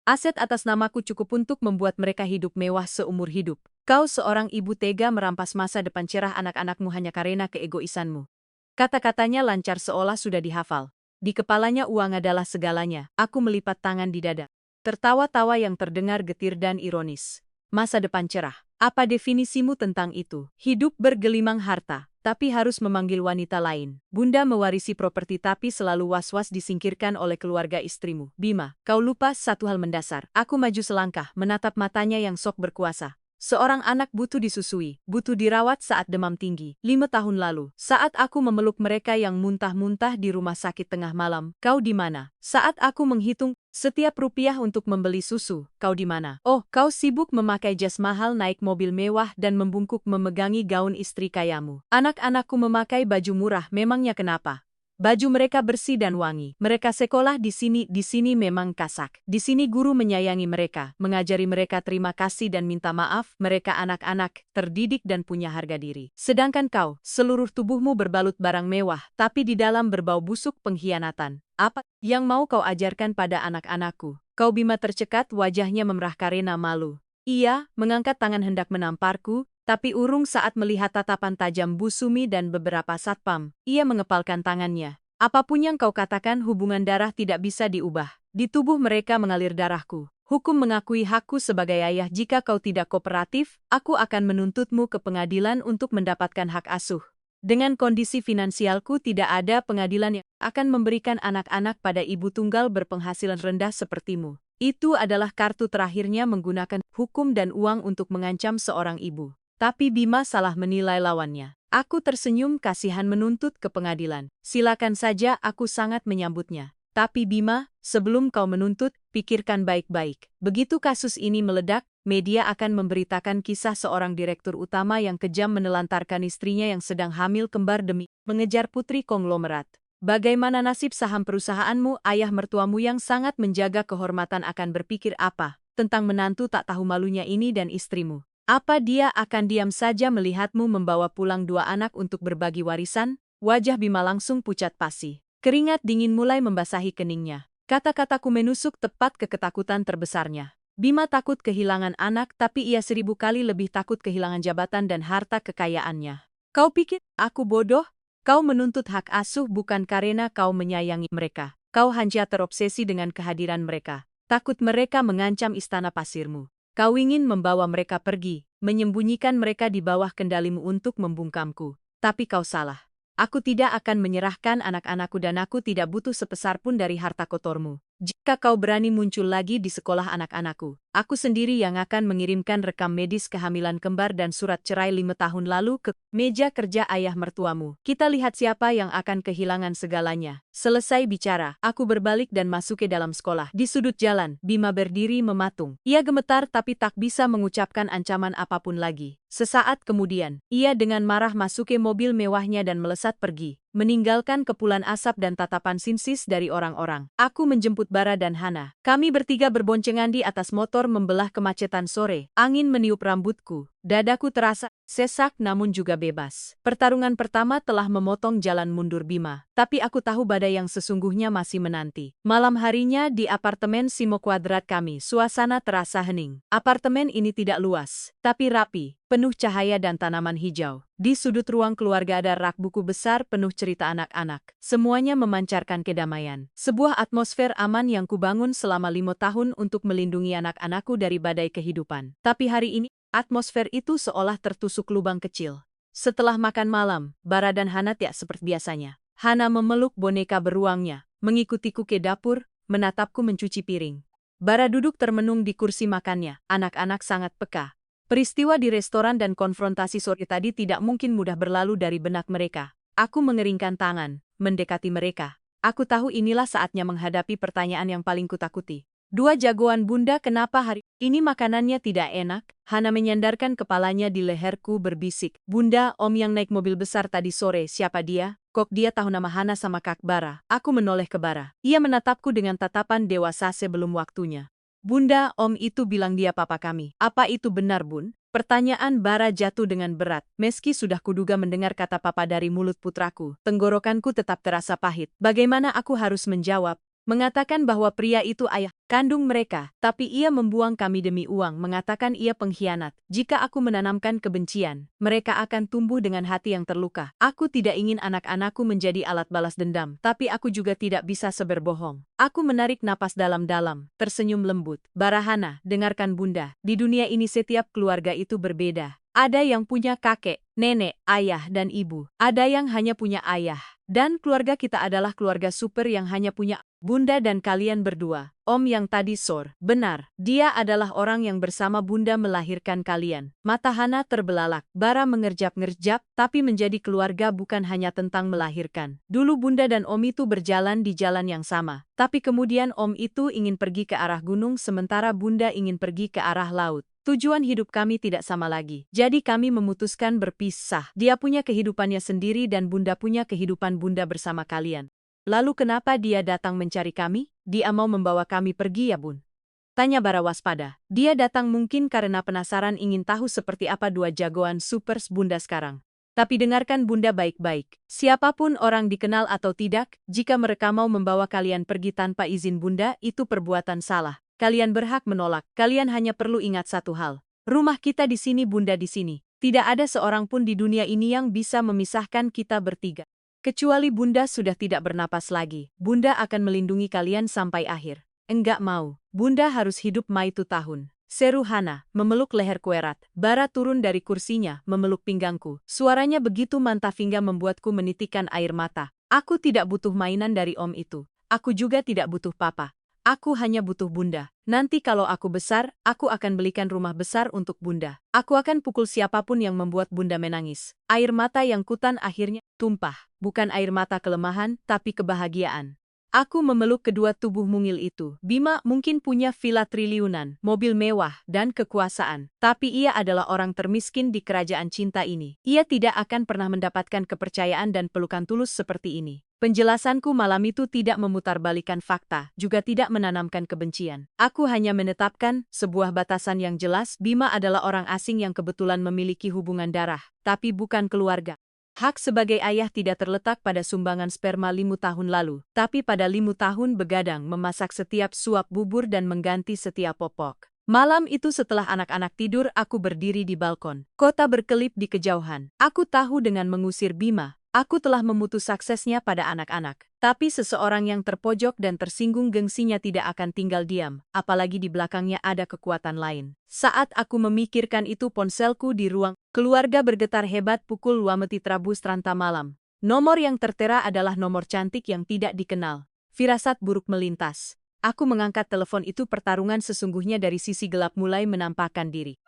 Aset atas namaku cukup untuk membuat mereka hidup mewah seumur hidup. Kau seorang ibu tega merampas masa depan cerah anak-anakmu hanya karena keegoisanmu. Kata-katanya lancar seolah sudah dihafal. Di kepalanya uang adalah segalanya. Aku melipat tangan di dada. Tertawa-tawa yang terdengar getir dan ironis. Masa depan cerah. Apa definisimu tentang itu? Hidup bergelimang harta, tapi harus memanggil wanita lain. Bunda mewarisi properti tapi selalu was-was disingkirkan oleh keluarga istrimu. Bima, kau lupa satu hal mendasar. Aku maju selangkah, menatap matanya yang sok berkuasa. Seorang anak butuh disusui, butuh dirawat saat demam tinggi. 5 tahun lalu, saat aku memeluk mereka yang muntah-muntah di rumah sakit tengah malam, kau di mana? Saat aku menghitung setiap rupiah untuk membeli susu, kau di mana? Oh, kau sibuk memakai jas mahal, naik mobil mewah, dan membungkuk memegangi gaun istri kayamu. Anak-anakku memakai baju murah, memangnya kenapa? Baju mereka bersih dan wangi. Mereka sekolah di sini memang kasak. Di sini guru menyayangi mereka, mengajari mereka terima kasih dan minta maaf. Mereka anak-anak, terdidik dan punya harga diri. Sedangkan kau, seluruh tubuhmu berbalut barang mewah, tapi di dalam berbau busuk pengkhianatan. Apa yang mau kau ajarkan pada anak-anakku? Kau Bima tercekat, wajahnya memerah karena malu. Ia mengangkat tangan hendak menamparku, tapi urung saat melihat tatapan tajam Bu Sumi dan beberapa satpam. Ia mengepalkan tangannya. Apapun yang kau katakan, hubungan darah tidak bisa diubah. Di tubuh mereka mengalir darahku. Hukum mengakui hakku sebagai ayah. Jika kau tidak kooperatif, aku akan menuntutmu ke pengadilan untuk mendapatkan hak asuh. Dengan kondisi finansialku tidak ada pengadilan yang akan memberikan anak-anak pada ibu tunggal berpenghasilan rendah sepertimu. Itu adalah kartu terakhirnya menggunakan hukum dan uang untuk mengancam seorang ibu. Tapi Bima salah menilai lawannya. Aku tersenyum, kasihan menuntut ke pengadilan. Silakan saja, aku sangat menyambutnya. Tapi Bima, sebelum kau menuntut, pikirkan baik-baik. Begitu kasus ini meledak, media akan memberitakan kisah seorang direktur utama yang kejam menelantarkan istrinya yang sedang hamil kembar demi mengejar putri konglomerat. Bagaimana nasib saham perusahaanmu? Ayah mertuamu yang sangat menjaga kehormatan akan berpikir apa tentang menantu tak tahu malunya ini dan istrimu? Apa dia akan diam saja melihatmu membawa pulang 2 anak untuk berbagi warisan? Wajah Bima langsung pucat pasi. Keringat dingin mulai membasahi keningnya. Kata-kataku menusuk tepat ke ketakutan terbesarnya. Bima takut kehilangan anak, tapi ia 1000 kali lebih takut kehilangan jabatan dan harta kekayaannya. Kau pikir aku bodoh? Kau menuntut hak asuh bukan karena kau menyayangi mereka. Kau hanya terobsesi dengan kehadiran mereka. Takut mereka mengancam istana pasirmu. Kau ingin membawa mereka pergi, menyembunyikan mereka di bawah kendalimu untuk membungkamku. Tapi kau salah. Aku tidak akan menyerahkan anak-anakku dan aku tidak butuh sepeser pun dari harta kotormu. Jika kau berani muncul lagi di sekolah anak-anakku, aku sendiri yang akan mengirimkan rekam medis kehamilan kembar dan surat cerai 5 tahun lalu ke meja kerja ayah mertuamu. Kita lihat siapa yang akan kehilangan segalanya. Selesai bicara, aku berbalik dan masuk ke dalam sekolah. Di sudut jalan, Bima berdiri mematung. Ia gemetar tapi tak bisa mengucapkan ancaman apapun lagi. Sesaat kemudian, ia dengan marah masuk ke mobil mewahnya dan melesat pergi, meninggalkan kepulan asap dan tatapan sinsis dari orang-orang. Aku menjemput Bara dan Hana. Kami bertiga berboncengan di atas motor membelah kemacetan sore. Angin meniup rambutku. Dadaku terasa sesak namun juga bebas. Pertarungan pertama telah memotong jalan mundur Bima. Tapi aku tahu badai yang sesungguhnya masih menanti. Malam harinya di apartemen Simo Kuadrat kami, suasana terasa hening. Apartemen ini tidak luas, tapi rapi, penuh cahaya dan tanaman hijau. Di sudut ruang keluarga ada rak buku besar penuh cerita anak-anak. Semuanya memancarkan kedamaian. Sebuah atmosfer aman yang kubangun selama 5 tahun untuk melindungi anak-anakku dari badai kehidupan. Tapi hari ini, atmosfer itu seolah tertusuk lubang kecil. Setelah makan malam, Bara dan Hana tidak seperti biasanya. Hana memeluk boneka beruangnya, mengikutiku ke dapur, menatapku mencuci piring. Bara duduk termenung di kursi makannya, anak-anak sangat peka. Peristiwa di restoran dan konfrontasi sore tadi tidak mungkin mudah berlalu dari benak mereka. Aku mengeringkan tangan, mendekati mereka. Aku tahu inilah saatnya menghadapi pertanyaan yang paling kutakuti. Dua jagoan bunda, kenapa hari ini makanannya tidak enak? Hana menyandarkan kepalanya di leherku berbisik. Bunda, om yang naik mobil besar tadi sore, siapa dia? Kok dia tahu nama Hana sama Kak Bara? Aku menoleh ke Bara. Ia menatapku dengan tatapan dewasa sebelum waktunya. Bunda, om itu bilang dia papa kami. Apa itu benar, Bun? Pertanyaan Bara jatuh dengan berat. Meski sudah kuduga mendengar kata papa dari mulut putraku, tenggorokanku tetap terasa pahit. Bagaimana aku harus menjawab? Mengatakan bahwa pria itu ayah kandung mereka, tapi ia membuang kami demi uang, mengatakan ia pengkhianat. Jika aku menanamkan kebencian, mereka akan tumbuh dengan hati yang terluka. Aku tidak ingin anak-anakku menjadi alat balas dendam, tapi aku juga tidak bisa seberbohong. Aku menarik napas dalam-dalam, tersenyum lembut. Bara, Hana, dengarkan bunda, di dunia ini setiap keluarga itu berbeda. Ada yang punya kakek, nenek, ayah, dan ibu. Ada yang hanya punya ayah. Dan keluarga kita adalah keluarga super yang hanya punya bunda dan kalian berdua. Om yang tadi sore, benar, dia adalah orang yang bersama bunda melahirkan kalian. Mata Hana terbelalak. Bara mengerjap-ngerjap, tapi menjadi keluarga bukan hanya tentang melahirkan. Dulu bunda dan om itu berjalan di jalan yang sama. Tapi kemudian om itu ingin pergi ke arah gunung sementara bunda ingin pergi ke arah laut. Tujuan hidup kami tidak sama lagi. Jadi kami memutuskan berpisah. Dia punya kehidupannya sendiri dan bunda punya kehidupan bunda bersama kalian. Lalu kenapa dia datang mencari kami? Dia mau membawa kami pergi ya, Bun? Tanya Bara waspada. Dia datang mungkin karena penasaran ingin tahu seperti apa dua jagoan supers bunda sekarang. Tapi dengarkan bunda baik-baik. Siapapun orang dikenal atau tidak, jika mereka mau membawa kalian pergi tanpa izin bunda, itu perbuatan salah. Kalian berhak menolak. Kalian hanya perlu ingat satu hal. Rumah kita di sini, bunda di sini. Tidak ada seorang pun di dunia ini yang bisa memisahkan kita bertiga. Kecuali bunda sudah tidak bernapas lagi. Bunda akan melindungi kalian sampai akhir. Enggak mau. Bunda harus hidup maitu tahun. Seru Hana, memeluk leherku erat. Bara turun dari kursinya, memeluk pinggangku. Suaranya begitu mantap hingga membuatku menitikkan air mata. Aku tidak butuh mainan dari om itu. Aku juga tidak butuh papa. Aku hanya butuh bunda. Nanti kalau aku besar, aku akan belikan rumah besar untuk bunda. Aku akan pukul siapapun yang membuat bunda menangis. Air mata yang kutan akhirnya tumpah. Bukan air mata kelemahan, tapi kebahagiaan. Aku memeluk kedua tubuh mungil itu. Bima mungkin punya villa triliunan, mobil mewah, dan kekuasaan. Tapi ia adalah orang termiskin di kerajaan cinta ini. Ia tidak akan pernah mendapatkan kepercayaan dan pelukan tulus seperti ini. Penjelasanku malam itu tidak memutarbalikkan fakta, juga tidak menanamkan kebencian. Aku hanya menetapkan sebuah batasan yang jelas. Bima adalah orang asing yang kebetulan memiliki hubungan darah, tapi bukan keluarga. Hak sebagai ayah tidak terletak pada sumbangan sperma 5 tahun lalu, tapi pada 5 tahun begadang memasak setiap suap bubur dan mengganti setiap popok. Malam itu setelah anak-anak tidur, aku berdiri di balkon. Kota berkelip di kejauhan. Aku tahu dengan mengusir Bima, Aku telah memutus suksesnya pada anak-anak. Tapi seseorang yang terpojok dan tersinggung gengsinya tidak akan tinggal diam, apalagi di belakangnya ada kekuatan lain. Saat aku memikirkan itu ponselku di ruang keluarga bergetar hebat pukul 2:30 malam. Nomor yang tertera adalah nomor cantik yang tidak dikenal. Firasat buruk melintas. Aku mengangkat telepon itu pertarungan sesungguhnya dari sisi gelap mulai menampakkan diri.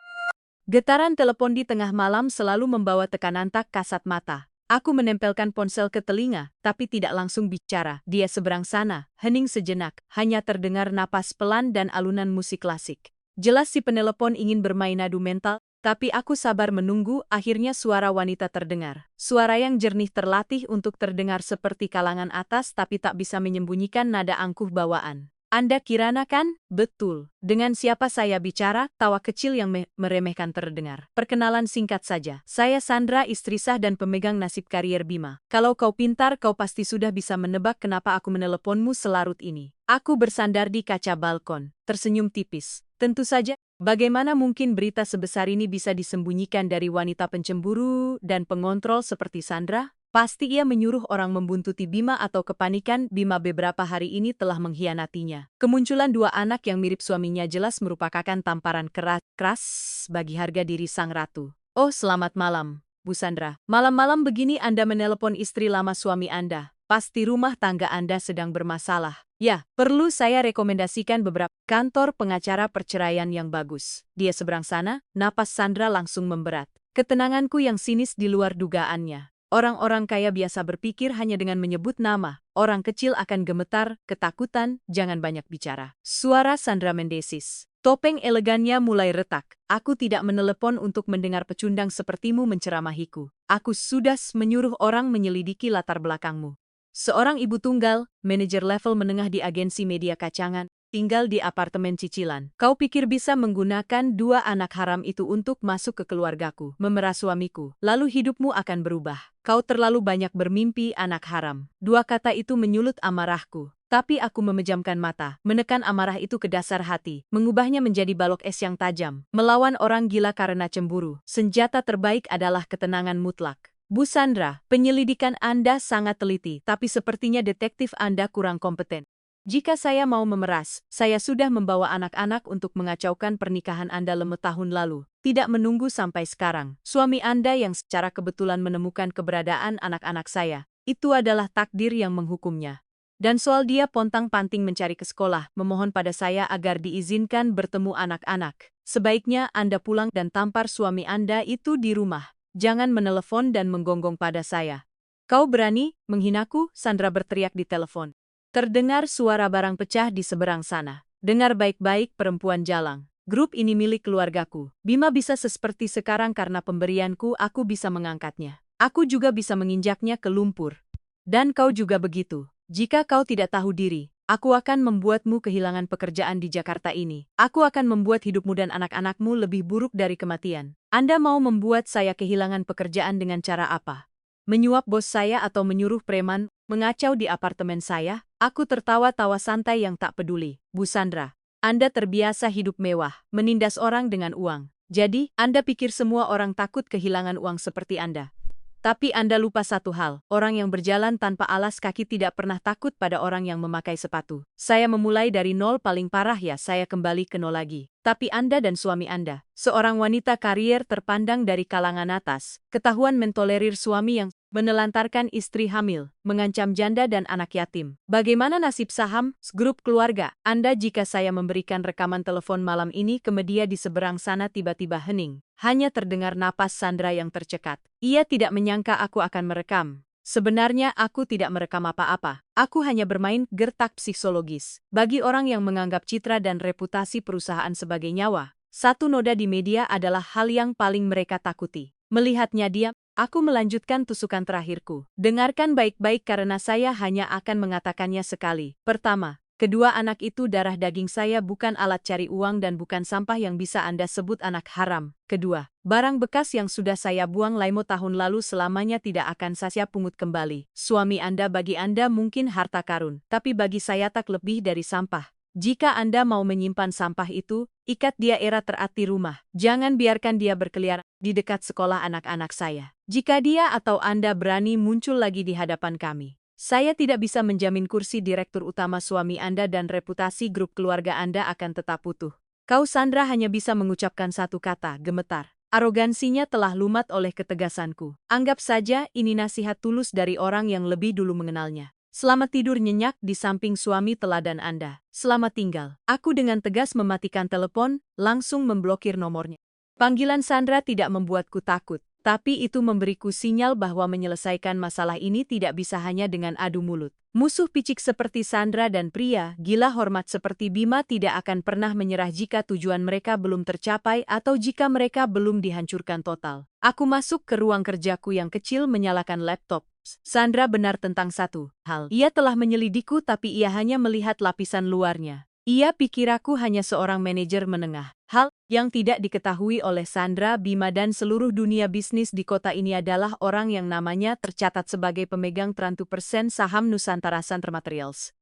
Getaran telepon di tengah malam selalu membawa tekanan tak kasat mata. Aku menempelkan ponsel ke telinga, tapi tidak langsung bicara. Dia seberang sana, hening sejenak, hanya terdengar napas pelan dan alunan musik klasik. Jelas si penelepon ingin bermain adu mental, tapi aku sabar menunggu, akhirnya suara wanita terdengar. Suara yang jernih terlatih untuk terdengar seperti kalangan atas tapi tak bisa menyembunyikan nada angkuh bawaan. Anda Kirana kan? Betul. Dengan siapa saya bicara? Tawa kecil yang meremehkan terdengar. Perkenalan singkat saja. Saya Sandra, istri sah dan pemegang nasib karier Bima. Kalau kau pintar, kau pasti sudah bisa menebak kenapa aku meneleponmu selarut ini. Aku bersandar di kaca balkon, tersenyum tipis. Tentu saja, bagaimana mungkin berita sebesar ini bisa disembunyikan dari wanita pencemburu dan pengontrol seperti Sandra? Pasti ia menyuruh orang membuntuti Bima atau kepanikan Bima beberapa hari ini telah mengkhianatinya. Kemunculan dua anak yang mirip suaminya jelas merupakan tamparan keras bagi harga diri sang ratu. Oh, selamat malam, Bu Sandra. Malam-malam begini Anda menelepon istri lama suami Anda. Pasti rumah tangga Anda sedang bermasalah. Ya, perlu saya rekomendasikan beberapa kantor pengacara perceraian yang bagus. Dia seberang sana, napas Sandra langsung memberat. Ketenanganku yang sinis di luar dugaannya. Orang-orang kaya biasa berpikir hanya dengan menyebut nama. Orang kecil akan gemetar, ketakutan, jangan banyak bicara. Suara Sandra mendesis. Topeng elegannya mulai retak. Aku tidak menelepon untuk mendengar pecundang sepertimu menceramahiku. Aku sudah menyuruh orang menyelidiki latar belakangmu. Seorang ibu tunggal, manajer level menengah di agensi media kacangan, tinggal di apartemen cicilan. Kau pikir bisa menggunakan dua anak haram itu untuk masuk ke keluargaku, memeras suamiku, lalu hidupmu akan berubah. Kau terlalu banyak bermimpi anak haram. Dua kata itu menyulut amarahku. Tapi aku memejamkan mata, menekan amarah itu ke dasar hati, mengubahnya menjadi balok es yang tajam. Melawan orang gila karena cemburu, senjata terbaik adalah ketenangan mutlak. Bu Sandra, penyelidikan Anda sangat teliti, tapi sepertinya detektif Anda kurang kompeten. Jika saya mau memeras, saya sudah membawa anak-anak untuk mengacaukan pernikahan Anda tahun lalu. Tidak menunggu sampai sekarang. Suami Anda yang secara kebetulan menemukan keberadaan anak-anak saya, itu adalah takdir yang menghukumnya. Dan soal dia pontang-panting mencari ke sekolah, memohon pada saya agar diizinkan bertemu anak-anak. Sebaiknya Anda pulang dan tampar suami Anda itu di rumah. Jangan menelepon dan menggonggong pada saya. Kau berani menghinaku? Sandra berteriak di telepon. Terdengar suara barang pecah di seberang sana. Dengar baik-baik perempuan jalang. Grup ini milik keluargaku. Bima bisa seperti sekarang karena pemberianku, aku bisa mengangkatnya. Aku juga bisa menginjaknya ke lumpur. Dan kau juga begitu. Jika kau tidak tahu diri, aku akan membuatmu kehilangan pekerjaan di Jakarta ini. Aku akan membuat hidupmu dan anak-anakmu lebih buruk dari kematian. Anda mau membuat saya kehilangan pekerjaan dengan cara apa? Menyuap bos saya atau menyuruh preman mengacau di apartemen saya? Aku tertawa-tawa santai yang tak peduli. Bu Sandra, Anda terbiasa hidup mewah, menindas orang dengan uang. Jadi, Anda pikir semua orang takut kehilangan uang seperti Anda. Tapi Anda lupa satu hal, orang yang berjalan tanpa alas kaki tidak pernah takut pada orang yang memakai sepatu. Saya memulai dari nol, paling parah ya saya kembali ke nol lagi. Tapi Anda dan suami Anda, seorang wanita karier terpandang dari kalangan atas, ketahuan mentolerir suami yang menelantarkan istri hamil, mengancam janda dan anak yatim. Bagaimana nasib saham, grup keluarga, Anda jika saya memberikan rekaman telepon malam ini ke media di seberang sana tiba-tiba hening. Hanya terdengar napas Sandra yang tercekat. Ia tidak menyangka aku akan merekam. Sebenarnya aku tidak merekam apa-apa. Aku hanya bermain gertak psikologis. Bagi orang yang menganggap citra dan reputasi perusahaan sebagai nyawa, satu noda di media adalah hal yang paling mereka takuti. Melihatnya diam, aku melanjutkan tusukan terakhirku. Dengarkan baik-baik karena saya hanya akan mengatakannya sekali. Pertama, kedua anak itu darah daging saya, bukan alat cari uang dan bukan sampah yang bisa Anda sebut anak haram. Kedua, barang bekas yang sudah saya buang laimo tahun lalu selamanya tidak akan saya pungut kembali. Suami Anda bagi Anda mungkin harta karun, tapi bagi saya tak lebih dari sampah. Jika Anda mau menyimpan sampah itu, ikat dia era terati rumah. Jangan biarkan dia berkeliaran di dekat sekolah anak-anak saya. Jika dia atau Anda berani muncul lagi di hadapan kami, saya tidak bisa menjamin kursi direktur utama suami Anda dan reputasi grup keluarga Anda akan tetap utuh. Kau Sandra hanya bisa mengucapkan satu kata, gemetar. Arogansinya telah lumat oleh ketegasanku. Anggap saja ini nasihat tulus dari orang yang lebih dulu mengenalnya. Selamat tidur nyenyak di samping suami teladan Anda. Selamat tinggal. Aku dengan tegas mematikan telepon, langsung memblokir nomornya. Panggilan Sandra tidak membuatku takut, tapi itu memberiku sinyal bahwa menyelesaikan masalah ini tidak bisa hanya dengan adu mulut. Musuh picik seperti Sandra dan pria gila hormat seperti Bima tidak akan pernah menyerah jika tujuan mereka belum tercapai atau jika mereka belum dihancurkan total. Aku masuk ke ruang kerjaku yang kecil menyalakan laptop. Sandra benar tentang satu hal. Ia telah menyelidikku tapi ia hanya melihat lapisan luarnya. Ia pikir aku hanya seorang manajer menengah. Hal yang tidak diketahui oleh Sandra, Bima dan seluruh dunia bisnis di kota ini adalah orang yang namanya tercatat sebagai pemegang 30% saham Nusantara Sandra Materials.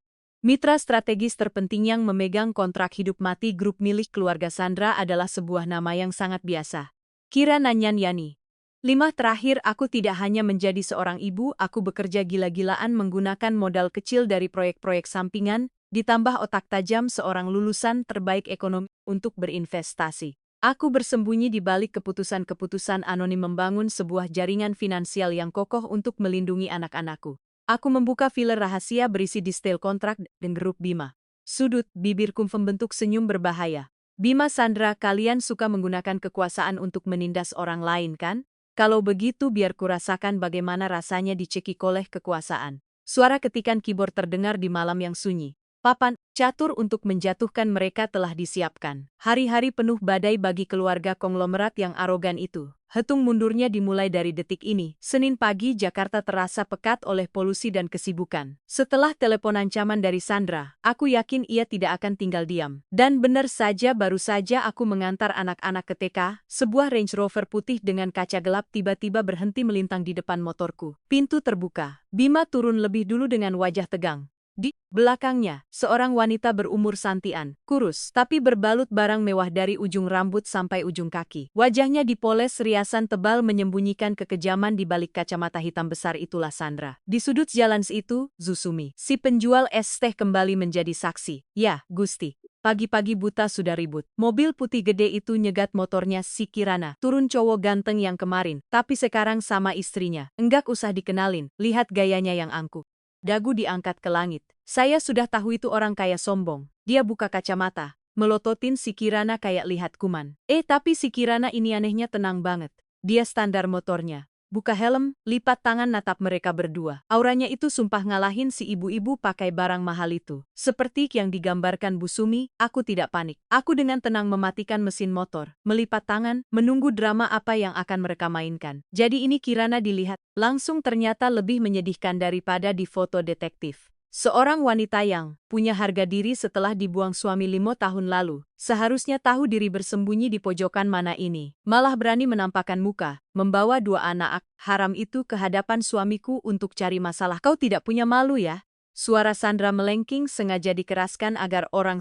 Mitra strategis terpenting yang memegang kontrak hidup mati grup milik keluarga Sandra adalah sebuah nama yang sangat biasa. Kira Nanyan Yani. 5 terakhir aku tidak hanya menjadi seorang ibu, aku bekerja gila-gilaan menggunakan modal kecil dari proyek-proyek sampingan, ditambah otak tajam seorang lulusan terbaik ekonomi untuk berinvestasi. Aku bersembunyi di balik keputusan-keputusan anonim membangun sebuah jaringan finansial yang kokoh untuk melindungi anak-anakku. Aku membuka file rahasia berisi detail kontrak dan grup Bima. Sudut bibirku membentuk senyum berbahaya. Bima Sandra, kalian suka menggunakan kekuasaan untuk menindas orang lain kan? Kalau begitu biar kurasakan bagaimana rasanya dicekik oleh kekuasaan. Suara ketikan keyboard terdengar di malam yang sunyi. Papan catur untuk menjatuhkan mereka telah disiapkan. Hari-hari penuh badai bagi keluarga konglomerat yang arogan itu. Hitung mundurnya dimulai dari detik ini. Senin pagi Jakarta terasa pekat oleh polusi dan kesibukan. Setelah telepon ancaman dari Sandra, aku yakin ia tidak akan tinggal diam. Dan benar saja baru saja aku mengantar anak-anak ke TK, sebuah Range Rover putih dengan kaca gelap tiba-tiba berhenti melintang di depan motorku. Pintu terbuka. Bima turun lebih dulu dengan wajah tegang. Di belakangnya, seorang wanita berumur santian, kurus, tapi berbalut barang mewah dari ujung rambut sampai ujung kaki. Wajahnya dipoles riasan tebal menyembunyikan kekejaman di balik kacamata hitam besar itulah Sandra. Di sudut jalan itu, Zusumi, si penjual es teh kembali menjadi saksi. Ya, Gusti. Pagi-pagi buta sudah ribut. Mobil putih gede itu nyegat motornya si Kirana. Turun cowok ganteng yang kemarin, tapi sekarang sama istrinya. Enggak usah dikenalin, lihat gayanya yang angkuh. Dagu diangkat ke langit. Saya sudah tahu itu orang kaya sombong. Dia buka kacamata, melototin si Kirana kayak lihat kuman. Tapi si Kirana ini anehnya tenang banget. Dia standar motornya. Buka helm, lipat tangan natap mereka berdua. Auranya itu sumpah ngalahin si ibu-ibu pakai barang mahal itu. Seperti yang digambarkan Bu Sumi, aku tidak panik. Aku dengan tenang mematikan mesin motor, melipat tangan, menunggu drama apa yang akan mereka mainkan. Jadi ini Kirana dilihat, langsung ternyata lebih menyedihkan daripada di foto detektif. Seorang wanita yang punya harga diri setelah dibuang suami 5 tahun lalu, seharusnya tahu diri bersembunyi di pojokan mana ini. Malah berani menampakkan muka, membawa 2 anak haram itu ke hadapan suamiku untuk cari masalah. Kau tidak punya malu ya? Suara Sandra melengking sengaja dikeraskan agar orang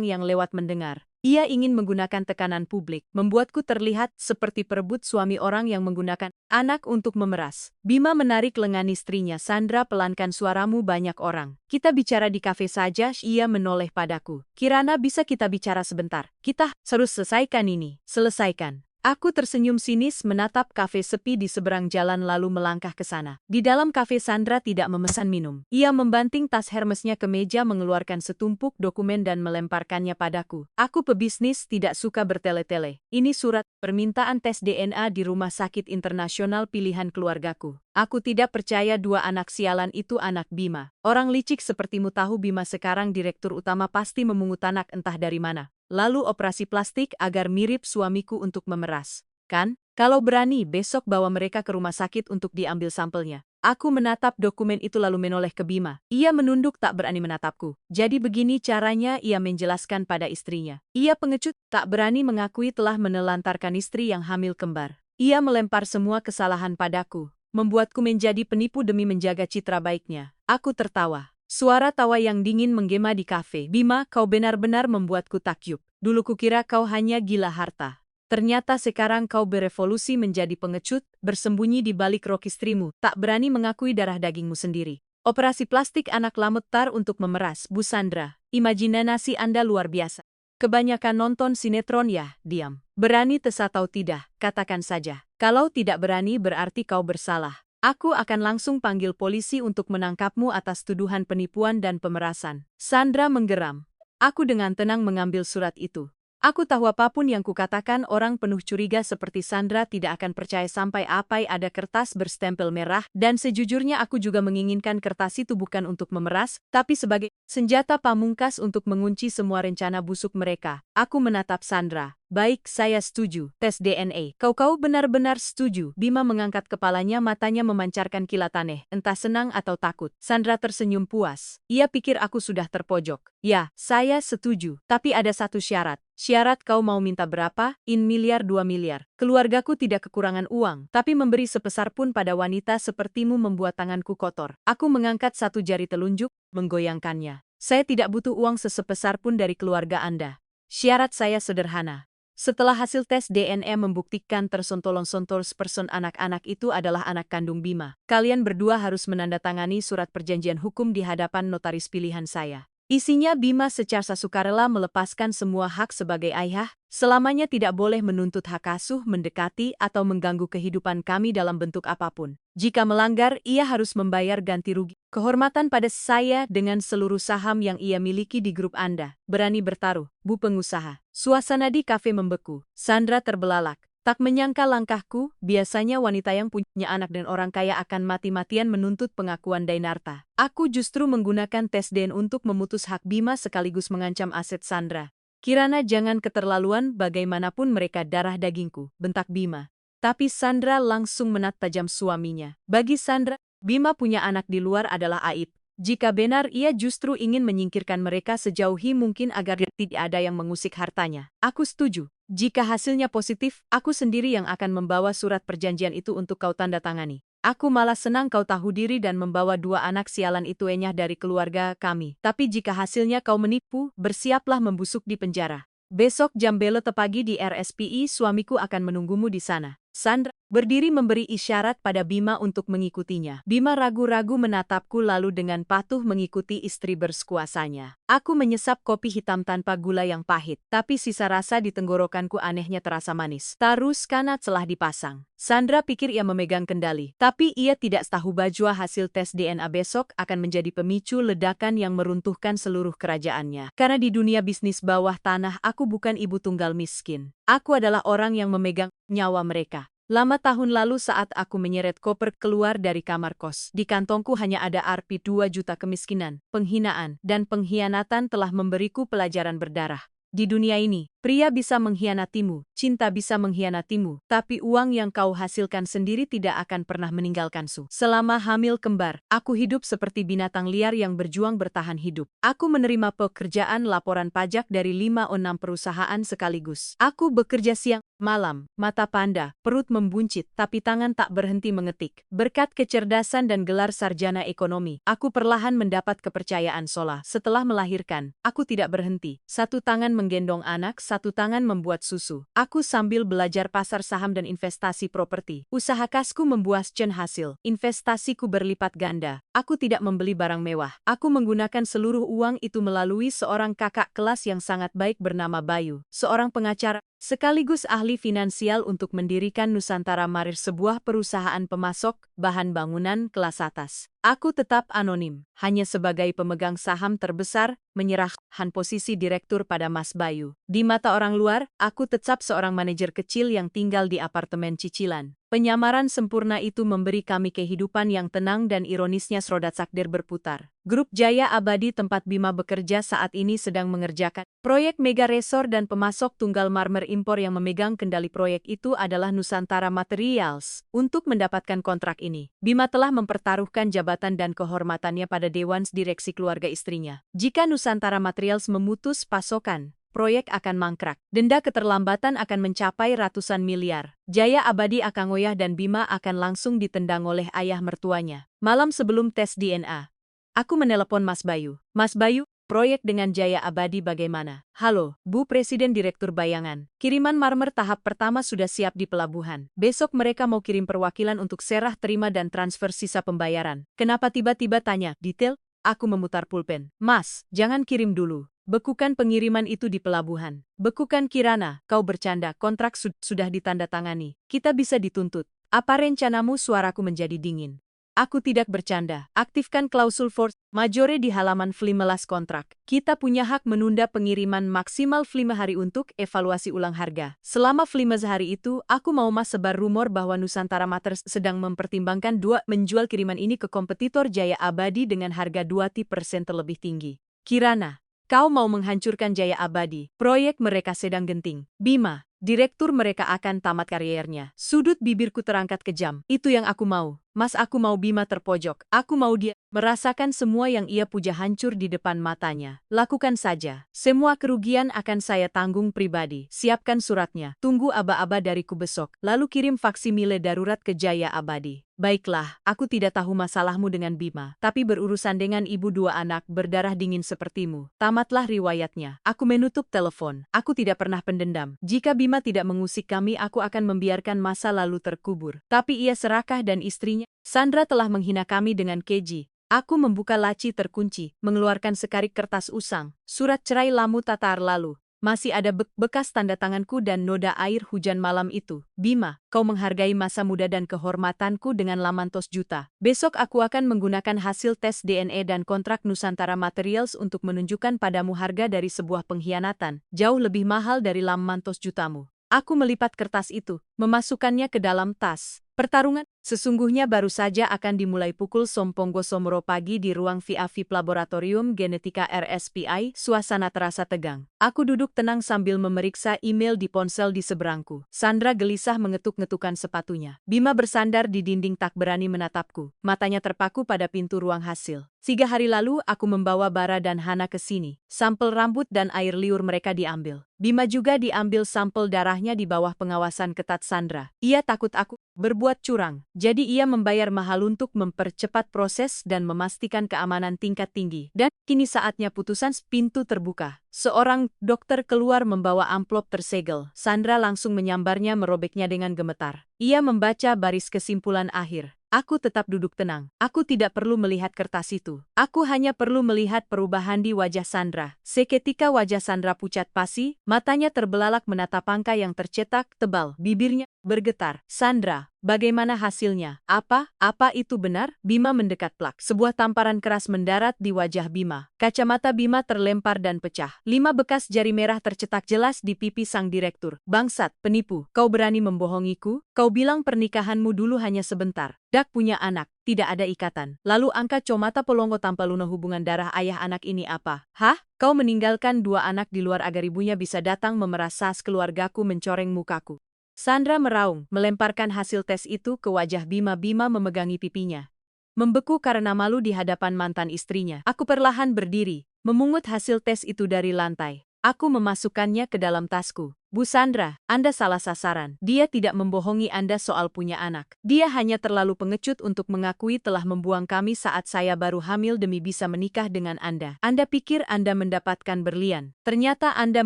yang lewat mendengar. Ia ingin menggunakan tekanan publik, membuatku terlihat seperti perebut suami orang yang menggunakan anak untuk memeras. Bima menarik lengan istrinya. Sandra, pelankan suaramu, banyak orang. Kita bicara di kafe saja. Ia menoleh padaku. Kirana, bisa kita bicara sebentar? Kita harus selesaikan ini. Selesaikan. Aku tersenyum sinis menatap kafe sepi di seberang jalan lalu melangkah ke sana. Di dalam kafe Sandra tidak memesan minum. Ia membanting tas Hermesnya ke meja, mengeluarkan setumpuk dokumen dan melemparkannya padaku. Aku pebisnis, tidak suka bertele-tele. Ini surat permintaan tes DNA di rumah sakit internasional pilihan keluargaku. Aku tidak percaya 2 anak sialan itu anak Bima. Orang licik sepertimu tahu Bima sekarang direktur utama pasti memungut anak entah dari mana. Lalu operasi plastik agar mirip suamiku untuk memeras. Kan? Kalau berani besok bawa mereka ke rumah sakit untuk diambil sampelnya. Aku menatap dokumen itu lalu menoleh ke Bima. Ia menunduk tak berani menatapku. Jadi begini caranya, ia menjelaskan pada istrinya. Ia pengecut, tak berani mengakui telah menelantarkan istri yang hamil kembar. Ia melempar semua kesalahan padaku, membuatku menjadi penipu demi menjaga citra baiknya. Aku tertawa. Suara tawa yang dingin menggema di kafe. Bima, kau benar-benar membuatku takjub. Dulu kukira kau hanya gila harta. Ternyata sekarang kau berevolusi menjadi pengecut, bersembunyi di balik rok istrimu, tak berani mengakui darah dagingmu sendiri. Operasi plastik anak lametar untuk memeras, Bu Sandra. Imajinasi Anda luar biasa. Kebanyakan nonton sinetron ya, diam. Berani tes atau tidak, katakan saja. Kalau tidak berani berarti kau bersalah. Aku akan langsung panggil polisi untuk menangkapmu atas tuduhan penipuan dan pemerasan. Sandra menggeram. Aku dengan tenang mengambil surat itu. Aku tahu apapun yang kukatakan orang penuh curiga seperti Sandra tidak akan percaya sampai ada kertas berstempel merah dan sejujurnya aku juga menginginkan kertas itu bukan untuk memeras, tapi sebagai senjata pamungkas untuk mengunci semua rencana busuk mereka. Aku menatap Sandra. Baik, saya setuju. Tes DNA. Kau benar-benar setuju. Bima mengangkat kepalanya, matanya memancarkan kilat aneh, entah senang atau takut. Sandra tersenyum puas. Ia pikir aku sudah terpojok. Ya, saya setuju. Tapi ada satu syarat. Syarat kau mau minta berapa? 1 miliar 2 miliar. Keluargaku tidak kekurangan uang, tapi memberi sebesar pun pada wanita sepertimu membuat tanganku kotor. Aku mengangkat satu jari telunjuk, menggoyangkannya. Saya tidak butuh uang sesebesar pun dari keluarga Anda. Syarat saya sederhana. Setelah hasil tes DNA membuktikan tersontol-sontol seperson anak-anak itu adalah anak kandung Bima, kalian berdua harus menandatangani surat perjanjian hukum di hadapan notaris pilihan saya. Isinya Bima secara sukarela melepaskan semua hak sebagai ayah, selamanya tidak boleh menuntut hak asuh, mendekati, atau mengganggu kehidupan kami dalam bentuk apapun. Jika melanggar, ia harus membayar ganti rugi. Kehormatan pada saya dengan seluruh saham yang ia miliki di grup Anda. Berani bertaruh, Bu pengusaha. Suasana di kafe membeku. Sandra terbelalak. Tak menyangka langkahku, biasanya wanita yang punya anak dan orang kaya akan mati-matian menuntut pengakuan Dainarta. Aku justru menggunakan tes DNA untuk memutus hak Bima sekaligus mengancam aset Sandra. Kirana jangan keterlaluan, bagaimanapun mereka darah dagingku, bentak Bima. Tapi Sandra langsung menat tajam suaminya. Bagi Sandra, Bima punya anak di luar adalah aib. Jika benar ia justru ingin menyingkirkan mereka sejauhi mungkin agar tidak ada yang mengusik hartanya. Aku setuju. Jika hasilnya positif, aku sendiri yang akan membawa surat perjanjian itu untuk kau tanda tangani. Aku malah senang kau tahu diri dan membawa 2 anak sialan itu enyah dari keluarga kami. Tapi jika hasilnya kau menipu, bersiaplah membusuk di penjara. Besok jam belok pagi di RSPI suamiku akan menunggumu di sana. Sandra berdiri memberi isyarat pada Bima untuk mengikutinya. Bima ragu-ragu menatapku lalu dengan patuh mengikuti istri berskuasanya. Aku menyesap kopi hitam tanpa gula yang pahit, tapi sisa rasa di tenggorokanku anehnya terasa manis. Tarus kanat telah dipasang. Sandra pikir ia memegang kendali, tapi ia tidak tahu bahwa hasil tes DNA besok akan menjadi pemicu ledakan yang meruntuhkan seluruh kerajaannya. Karena di dunia bisnis bawah tanah aku bukan ibu tunggal miskin. Aku adalah orang yang memegang nyawa mereka. Lama tahun lalu saat aku menyeret koper keluar dari kamar kos, di kantongku hanya ada Rp 2 juta. Kemiskinan, penghinaan, dan pengkhianatan telah memberiku pelajaran berdarah. Di dunia ini, pria bisa mengkhianatimu, cinta bisa mengkhianatimu, tapi uang yang kau hasilkan sendiri tidak akan pernah meninggalkanmu. Selama hamil kembar, aku hidup seperti binatang liar yang berjuang bertahan hidup. Aku menerima pekerjaan laporan pajak dari 5-6 perusahaan sekaligus. Aku bekerja siang, malam, mata panda, perut membuncit, tapi tangan tak berhenti mengetik. Berkat kecerdasan dan gelar sarjana ekonomi, aku perlahan mendapat kepercayaan Sola. Setelah melahirkan, aku tidak berhenti. Satu tangan menggendong anak, satu tangan membuat susu. Aku sambil belajar pasar saham dan investasi properti. Usaha kasku membuahkan hasil. Investasiku berlipat ganda. Aku tidak membeli barang mewah. Aku menggunakan seluruh uang itu melalui seorang kakak kelas yang sangat baik bernama Bayu, seorang pengacara sekaligus ahli finansial untuk mendirikan Nusantara Marir, sebuah perusahaan pemasok bahan bangunan kelas atas. Aku tetap anonim, hanya sebagai pemegang saham terbesar, menyerahkan posisi direktur pada Mas Bayu. Di mata orang luar, aku tetap seorang manajer kecil yang tinggal di apartemen cicilan. Penyamaran sempurna itu memberi kami kehidupan yang tenang dan ironisnya roda takdir berputar. Grup Jaya Abadi tempat Bima bekerja saat ini sedang mengerjakan proyek mega resort dan pemasok tunggal marmer impor yang memegang kendali proyek itu adalah Nusantara Materials. Untuk mendapatkan kontrak ini, Bima telah mempertaruhkan jabatan dan kehormatannya pada Dewan Direksi keluarga istrinya. Jika Nusantara Materials memutus pasokan, proyek akan mangkrak. Denda keterlambatan akan mencapai ratusan miliar. Jaya Abadi akan ngoyah dan Bima akan langsung ditendang oleh ayah mertuanya. Malam sebelum tes DNA, aku menelepon Mas Bayu. Mas Bayu, proyek dengan Jaya Abadi bagaimana? Halo, Bu Presiden Direktur Bayangan. Kiriman marmer tahap pertama sudah siap di pelabuhan. Besok mereka mau kirim perwakilan untuk serah terima dan transfer sisa pembayaran. Kenapa tiba-tiba tanya detail? Aku memutar pulpen. Mas, jangan kirim dulu. Bekukan pengiriman itu di pelabuhan. Bekukan Kirana, kau bercanda, kontrak sudah ditandatangani. Kita bisa dituntut. Apa rencanamu? Suaraku menjadi dingin. Aku tidak bercanda. Aktifkan klausul force majeure di halaman 15 kontrak. Kita punya hak menunda pengiriman maksimal 5 hari untuk evaluasi ulang harga. Selama 5 hari itu, aku mau sebar rumor bahwa Nusantara Motors sedang mempertimbangkan menjual kiriman ini ke kompetitor Jaya Abadi dengan harga 20% terlebih tinggi. Kirana, kau mau menghancurkan Jaya Abadi. Proyek mereka sedang genting. Bima, direktur mereka akan tamat kariernya. Sudut bibirku terangkat kejam. Itu yang aku mau. Mas, aku mau Bima terpojok. Aku mau dia merasakan semua yang ia puja hancur di depan matanya. Lakukan saja. Semua kerugian akan saya tanggung pribadi. Siapkan suratnya. Tunggu aba-aba dariku besok. Lalu kirim faksimile darurat ke Jaya Abadi. Baiklah, aku tidak tahu masalahmu dengan Bima, tapi berurusan dengan ibu 2 anak berdarah dingin sepertimu. Tamatlah riwayatnya. Aku menutup telepon. Aku tidak pernah pendendam. Jika Bima tidak mengusik kami, aku akan membiarkan masa lalu terkubur. Tapi ia serakah dan istrinya. Sandra telah menghina kami dengan keji. Aku membuka laci terkunci, mengeluarkan sekarik kertas usang. Surat cerai Lamu Tatar lalu. Masih ada bekas tanda tanganku dan noda air hujan malam itu. Bima, kau menghargai masa muda dan kehormatanku dengan lamantos juta. Besok aku akan menggunakan hasil tes DNA dan kontrak Nusantara Materials untuk menunjukkan padamu harga dari sebuah pengkhianatan, jauh lebih mahal dari lamantos jutamu. Aku melipat kertas itu, memasukkannya ke dalam tas. Pertarungan sesungguhnya baru saja akan dimulai pukul 9 pagi di ruang VIP Laboratorium Genetika RSPI. Suasana terasa tegang. Aku duduk tenang sambil memeriksa email di ponsel di seberangku. Sandra gelisah mengetuk-ngetukkan sepatunya. Bima bersandar di dinding tak berani menatapku. Matanya terpaku pada pintu ruang hasil. 3 hari lalu aku membawa Bara dan Hana ke sini. Sampel rambut dan air liur mereka diambil. Bima juga diambil sampel darahnya di bawah pengawasan ketat Sandra. Ia takut aku berbuat curang. Jadi ia membayar mahal untuk mempercepat proses dan memastikan keamanan tingkat tinggi. Dan kini saatnya putusan. Pintu terbuka. Seorang dokter keluar membawa amplop tersegel. Sandra langsung menyambarnya, merobeknya dengan gemetar. Ia membaca baris kesimpulan akhir. Aku tetap duduk tenang. Aku tidak perlu melihat kertas itu. Aku hanya perlu melihat perubahan di wajah Sandra. Seketika wajah Sandra pucat pasi, matanya terbelalak menatap angka yang tercetak tebal, bibirnya bergetar. Sandra, bagaimana hasilnya? Apa itu benar? Bima mendekat plak. Sebuah tamparan keras mendarat di wajah Bima. Kacamata Bima terlempar dan pecah. 5 bekas jari merah tercetak jelas di pipi sang direktur. Bangsat, penipu, kau berani membohongiku? Kau bilang pernikahanmu dulu hanya sebentar. Dak punya anak, tidak ada ikatan. Lalu angkat comata pelongo tanpa luno hubungan darah ayah anak ini apa? Hah? Kau meninggalkan 2 anak di luar agar ibunya bisa datang memeras sas keluargaku mencoreng mukaku. Sandra meraung, melemparkan hasil tes itu ke wajah Bima. Bima memegangi pipinya. Membeku karena malu di hadapan mantan istrinya. Aku perlahan berdiri, memungut hasil tes itu dari lantai. Aku memasukkannya ke dalam tasku. Bu Sandra, Anda salah sasaran. Dia tidak membohongi Anda soal punya anak. Dia hanya terlalu pengecut untuk mengakui telah membuang kami saat saya baru hamil demi bisa menikah dengan Anda. Anda pikir Anda mendapatkan berlian. Ternyata Anda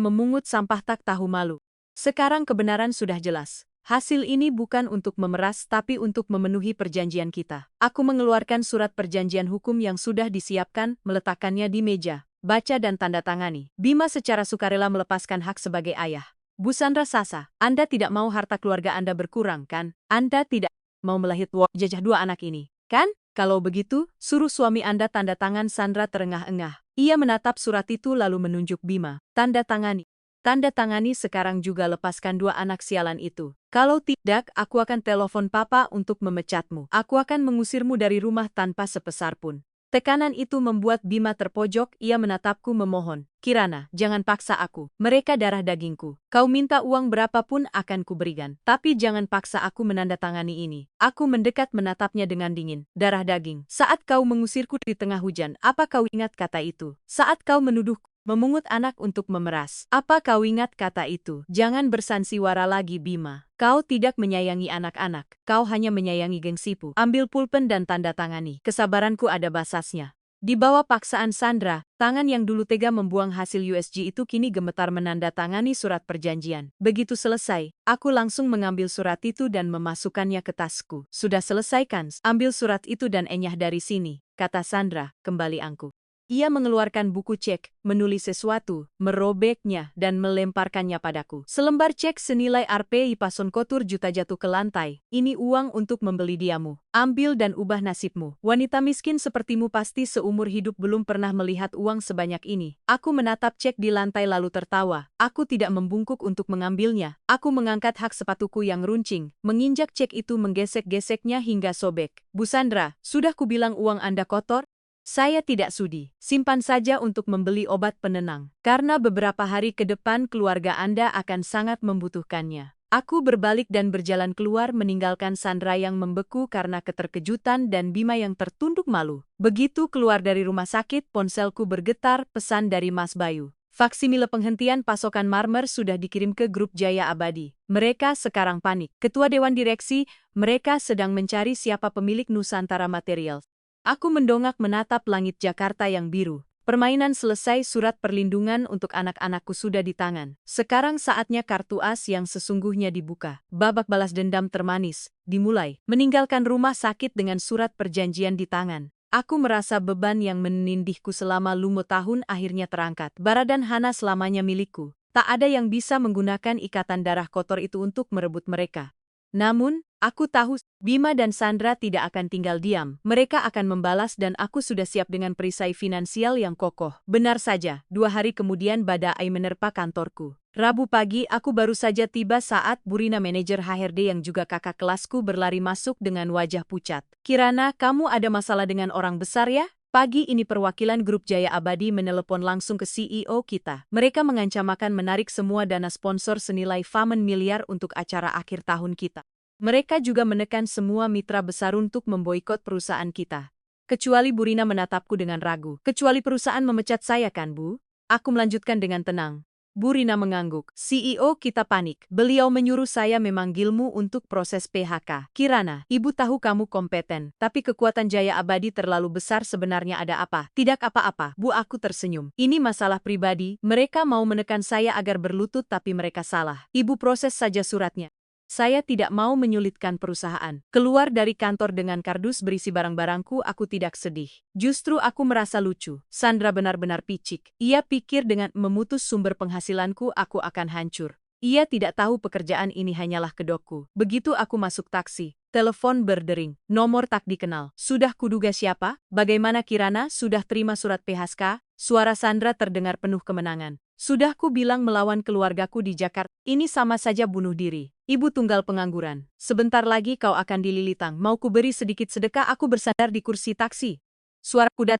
memungut sampah, tak tahu malu. Sekarang kebenaran sudah jelas. Hasil ini bukan untuk memeras tapi untuk memenuhi perjanjian kita. Aku mengeluarkan surat perjanjian hukum yang sudah disiapkan, meletakkannya di meja. Baca dan tanda tangani. Bima secara sukarela melepaskan hak sebagai ayah. Bu Sandra Sasa, Anda tidak mau harta keluarga Anda berkurang, kan? Anda tidak mau melahit jajah 2 anak ini, kan? Kalau begitu, suruh suami Anda tanda tangan. Sandra terengah-engah. Ia menatap surat itu lalu menunjuk Bima. Tanda tangani. Tanda tangani sekarang juga, lepaskan 2 anak sialan itu. Kalau tidak, aku akan telepon papa untuk memecatmu. Aku akan mengusirmu dari rumah tanpa sepeser pun. Tekanan itu membuat Bima terpojok. Ia menatapku memohon. Kirana, jangan paksa aku. Mereka darah dagingku. Kau minta uang berapapun akan kuberikan. Tapi jangan paksa aku menandatangani ini. Aku mendekat menatapnya dengan dingin. Darah daging. Saat kau mengusirku di tengah hujan, apa kau ingat kata itu? Saat kau menuduhku memungut anak untuk memeras, apa kau ingat kata itu? Jangan bersansiwara lagi Bima. Kau tidak menyayangi anak-anak. Kau hanya menyayangi gengsimu. Ambil pulpen dan tanda tangani. Kesabaranku ada batasnya. Di bawah paksaan Sandra, tangan yang dulu tega membuang hasil USG itu kini gemetar menandatangani surat perjanjian. Begitu selesai, aku langsung mengambil surat itu dan memasukkannya ke tasku. Sudah selesai kan? Ambil surat itu dan enyah dari sini, kata Sandra, kembali angkuh. Ia mengeluarkan buku cek, menulis sesuatu, merobeknya, dan melemparkannya padaku. Selembar cek senilai Rp pason kotur juta jatuh ke lantai. Ini uang untuk membeli diamu. Ambil dan ubah nasibmu. Wanita miskin sepertimu pasti seumur hidup belum pernah melihat uang sebanyak ini. Aku menatap cek di lantai lalu tertawa. Aku tidak membungkuk untuk mengambilnya. Aku mengangkat hak sepatuku yang runcing, menginjak cek itu menggesek-geseknya hingga sobek. Bu Sandra, sudah kubilang uang Anda kotor? Saya tidak sudi. Simpan saja untuk membeli obat penenang. Karena beberapa hari ke depan keluarga Anda akan sangat membutuhkannya. Aku berbalik dan berjalan keluar meninggalkan Sandra yang membeku karena keterkejutan dan Bima yang tertunduk malu. Begitu keluar dari rumah sakit, ponselku bergetar, pesan dari Mas Bayu. Faksimile penghentian pasokan marmer sudah dikirim ke grup Jaya Abadi. Mereka sekarang panik. Ketua Dewan Direksi, mereka sedang mencari siapa pemilik Nusantara Materials. Aku mendongak menatap langit Jakarta yang biru. Permainan selesai, surat perlindungan untuk anak-anakku sudah di tangan. Sekarang saatnya kartu as yang sesungguhnya dibuka. Babak balas dendam termanis dimulai. Meninggalkan rumah sakit dengan surat perjanjian di tangan. Aku merasa beban yang menindihku selama 5 tahun akhirnya terangkat. Bara dan Hana selamanya milikku. Tak ada yang bisa menggunakan ikatan darah kotor itu untuk merebut mereka. Namun, aku tahu Bima dan Sandra tidak akan tinggal diam. Mereka akan membalas dan aku sudah siap dengan perisai finansial yang kokoh. Benar saja, 2 hari kemudian badai menerpa kantorku. Rabu pagi aku baru saja tiba saat Burina manajer HRD yang juga kakak kelasku berlari masuk dengan wajah pucat. Kirana, kamu ada masalah dengan orang besar ya? Pagi ini perwakilan grup Jaya Abadi menelepon langsung ke CEO kita. Mereka mengancam akan menarik semua dana sponsor senilai Famen miliar untuk acara akhir tahun kita. Mereka juga menekan semua mitra besar untuk memboikot perusahaan kita. Kecuali Burina menatapku dengan ragu. Kecuali perusahaan memecat saya kan, Bu? Aku melanjutkan dengan tenang. Burina mengangguk. CEO kita panik. Beliau menyuruh saya memanggilmu untuk proses PHK. Kirana, Ibu tahu kamu kompeten, tapi kekuatan Jaya Abadi terlalu besar. Sebenarnya ada apa? Tidak apa-apa, Bu. Aku tersenyum. Ini masalah pribadi. Mereka mau menekan saya agar berlutut tapi mereka salah. Ibu proses saja suratnya. Saya tidak mau menyulitkan perusahaan. Keluar dari kantor dengan kardus berisi barang-barangku, aku tidak sedih. Justru aku merasa lucu. Sandra benar-benar picik. Ia pikir dengan memutus sumber penghasilanku aku akan hancur. Ia tidak tahu pekerjaan ini hanyalah kedokku. Begitu aku masuk taksi, telepon berdering. Nomor tak dikenal. Sudah kuduga siapa? Bagaimana Kirana? Sudah terima surat PHK? Suara Sandra terdengar penuh kemenangan. Sudah ku bilang melawan keluargaku di Jakarta. Ini sama saja bunuh diri. Ibu tunggal pengangguran. Sebentar lagi kau akan dililitang. Mau ku beri sedikit sedekah? Aku bersandar di kursi taksi. Suara kuda.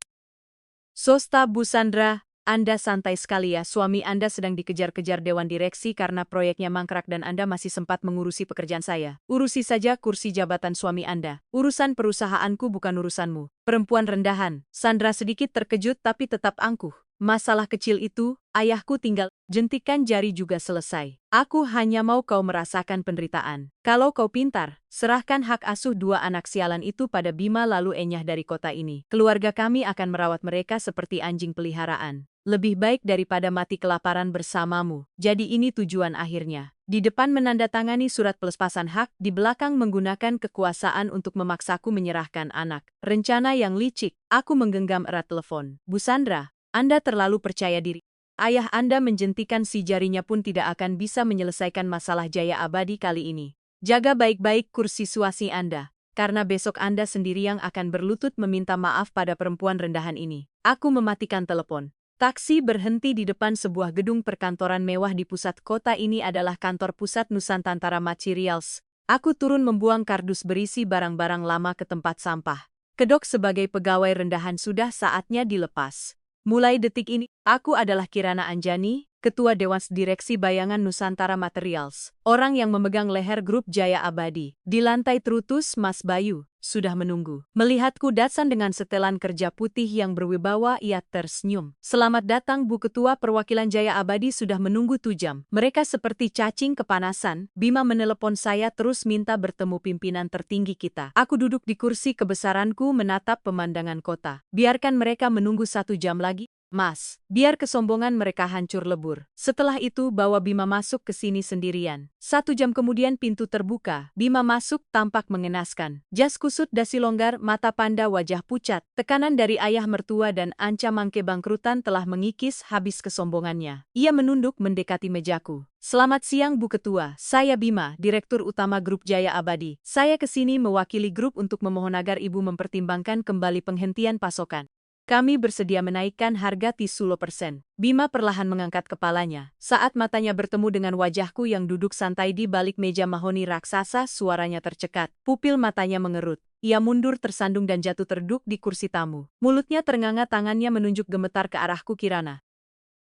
Sosta Bu Sandra, Anda santai sekali ya. Suami Anda sedang dikejar-kejar Dewan Direksi karena proyeknya mangkrak dan Anda masih sempat mengurusi pekerjaan saya. Urusi saja kursi jabatan suami Anda. Urusan perusahaanku bukan urusanmu. Perempuan rendahan. Sandra sedikit terkejut tapi tetap angkuh. Masalah kecil itu, ayahku tinggal, jentikan jari juga selesai. Aku hanya mau kau merasakan penderitaan. Kalau kau pintar, serahkan hak asuh 2 anak sialan itu pada Bima lalu enyah dari kota ini. Keluarga kami akan merawat mereka seperti anjing peliharaan. Lebih baik daripada mati kelaparan bersamamu. Jadi ini tujuan akhirnya. Di depan menandatangani surat pelepasan hak, di belakang menggunakan kekuasaan untuk memaksaku menyerahkan anak. Rencana yang licik. Aku menggenggam erat telepon. Bu Sandra, Anda terlalu percaya diri. Ayah Anda menjentikan si jarinya pun tidak akan bisa menyelesaikan masalah Jaya Abadi kali ini. Jaga baik-baik kursi suasi Anda, karena besok Anda sendiri yang akan berlutut meminta maaf pada perempuan rendahan ini. Aku mematikan telepon. Taksi berhenti di depan sebuah gedung perkantoran mewah di pusat kota. Ini adalah kantor pusat Nusantara Materials. Aku turun membuang kardus berisi barang-barang lama ke tempat sampah. Kedok sebagai pegawai rendahan sudah saatnya dilepas. Mulai detik ini, aku adalah Kirana Anjani, Ketua Dewan Direksi Bayangan Nusantara Materials, orang yang memegang leher grup Jaya Abadi. Di lantai terutus, Mas Bayu sudah menunggu. Melihatku datang dengan setelan kerja putih yang berwibawa, ia tersenyum. Selamat datang Bu Ketua, perwakilan Jaya Abadi sudah menunggu 2 jam. Mereka seperti cacing kepanasan. Bima menelepon saya terus minta bertemu pimpinan tertinggi kita. Aku duduk di kursi kebesaranku menatap pemandangan kota. Biarkan mereka menunggu 1 jam lagi. Mas, biar kesombongan mereka hancur lebur. Setelah itu bawa Bima masuk ke sini sendirian. 1 jam kemudian pintu terbuka. Bima masuk tampak mengenaskan. Jas kusut dasi longgar, mata panda, wajah pucat. Tekanan dari ayah mertua dan ancaman kebangkrutan telah mengikis habis kesombongannya. Ia menunduk mendekati mejaku. Selamat siang Bu Ketua, saya Bima, Direktur Utama Grup Jaya Abadi. Saya kesini mewakili grup untuk memohon agar Ibu mempertimbangkan kembali penghentian pasokan. Kami bersedia menaikkan harga 30%. Bima perlahan mengangkat kepalanya. Saat matanya bertemu dengan wajahku yang duduk santai di balik meja mahoni raksasa, suaranya tercekat. Pupil matanya mengerut. Ia mundur tersandung dan jatuh terduk di kursi tamu. Mulutnya ternganga, tangannya menunjuk gemetar ke arahku. Kirana.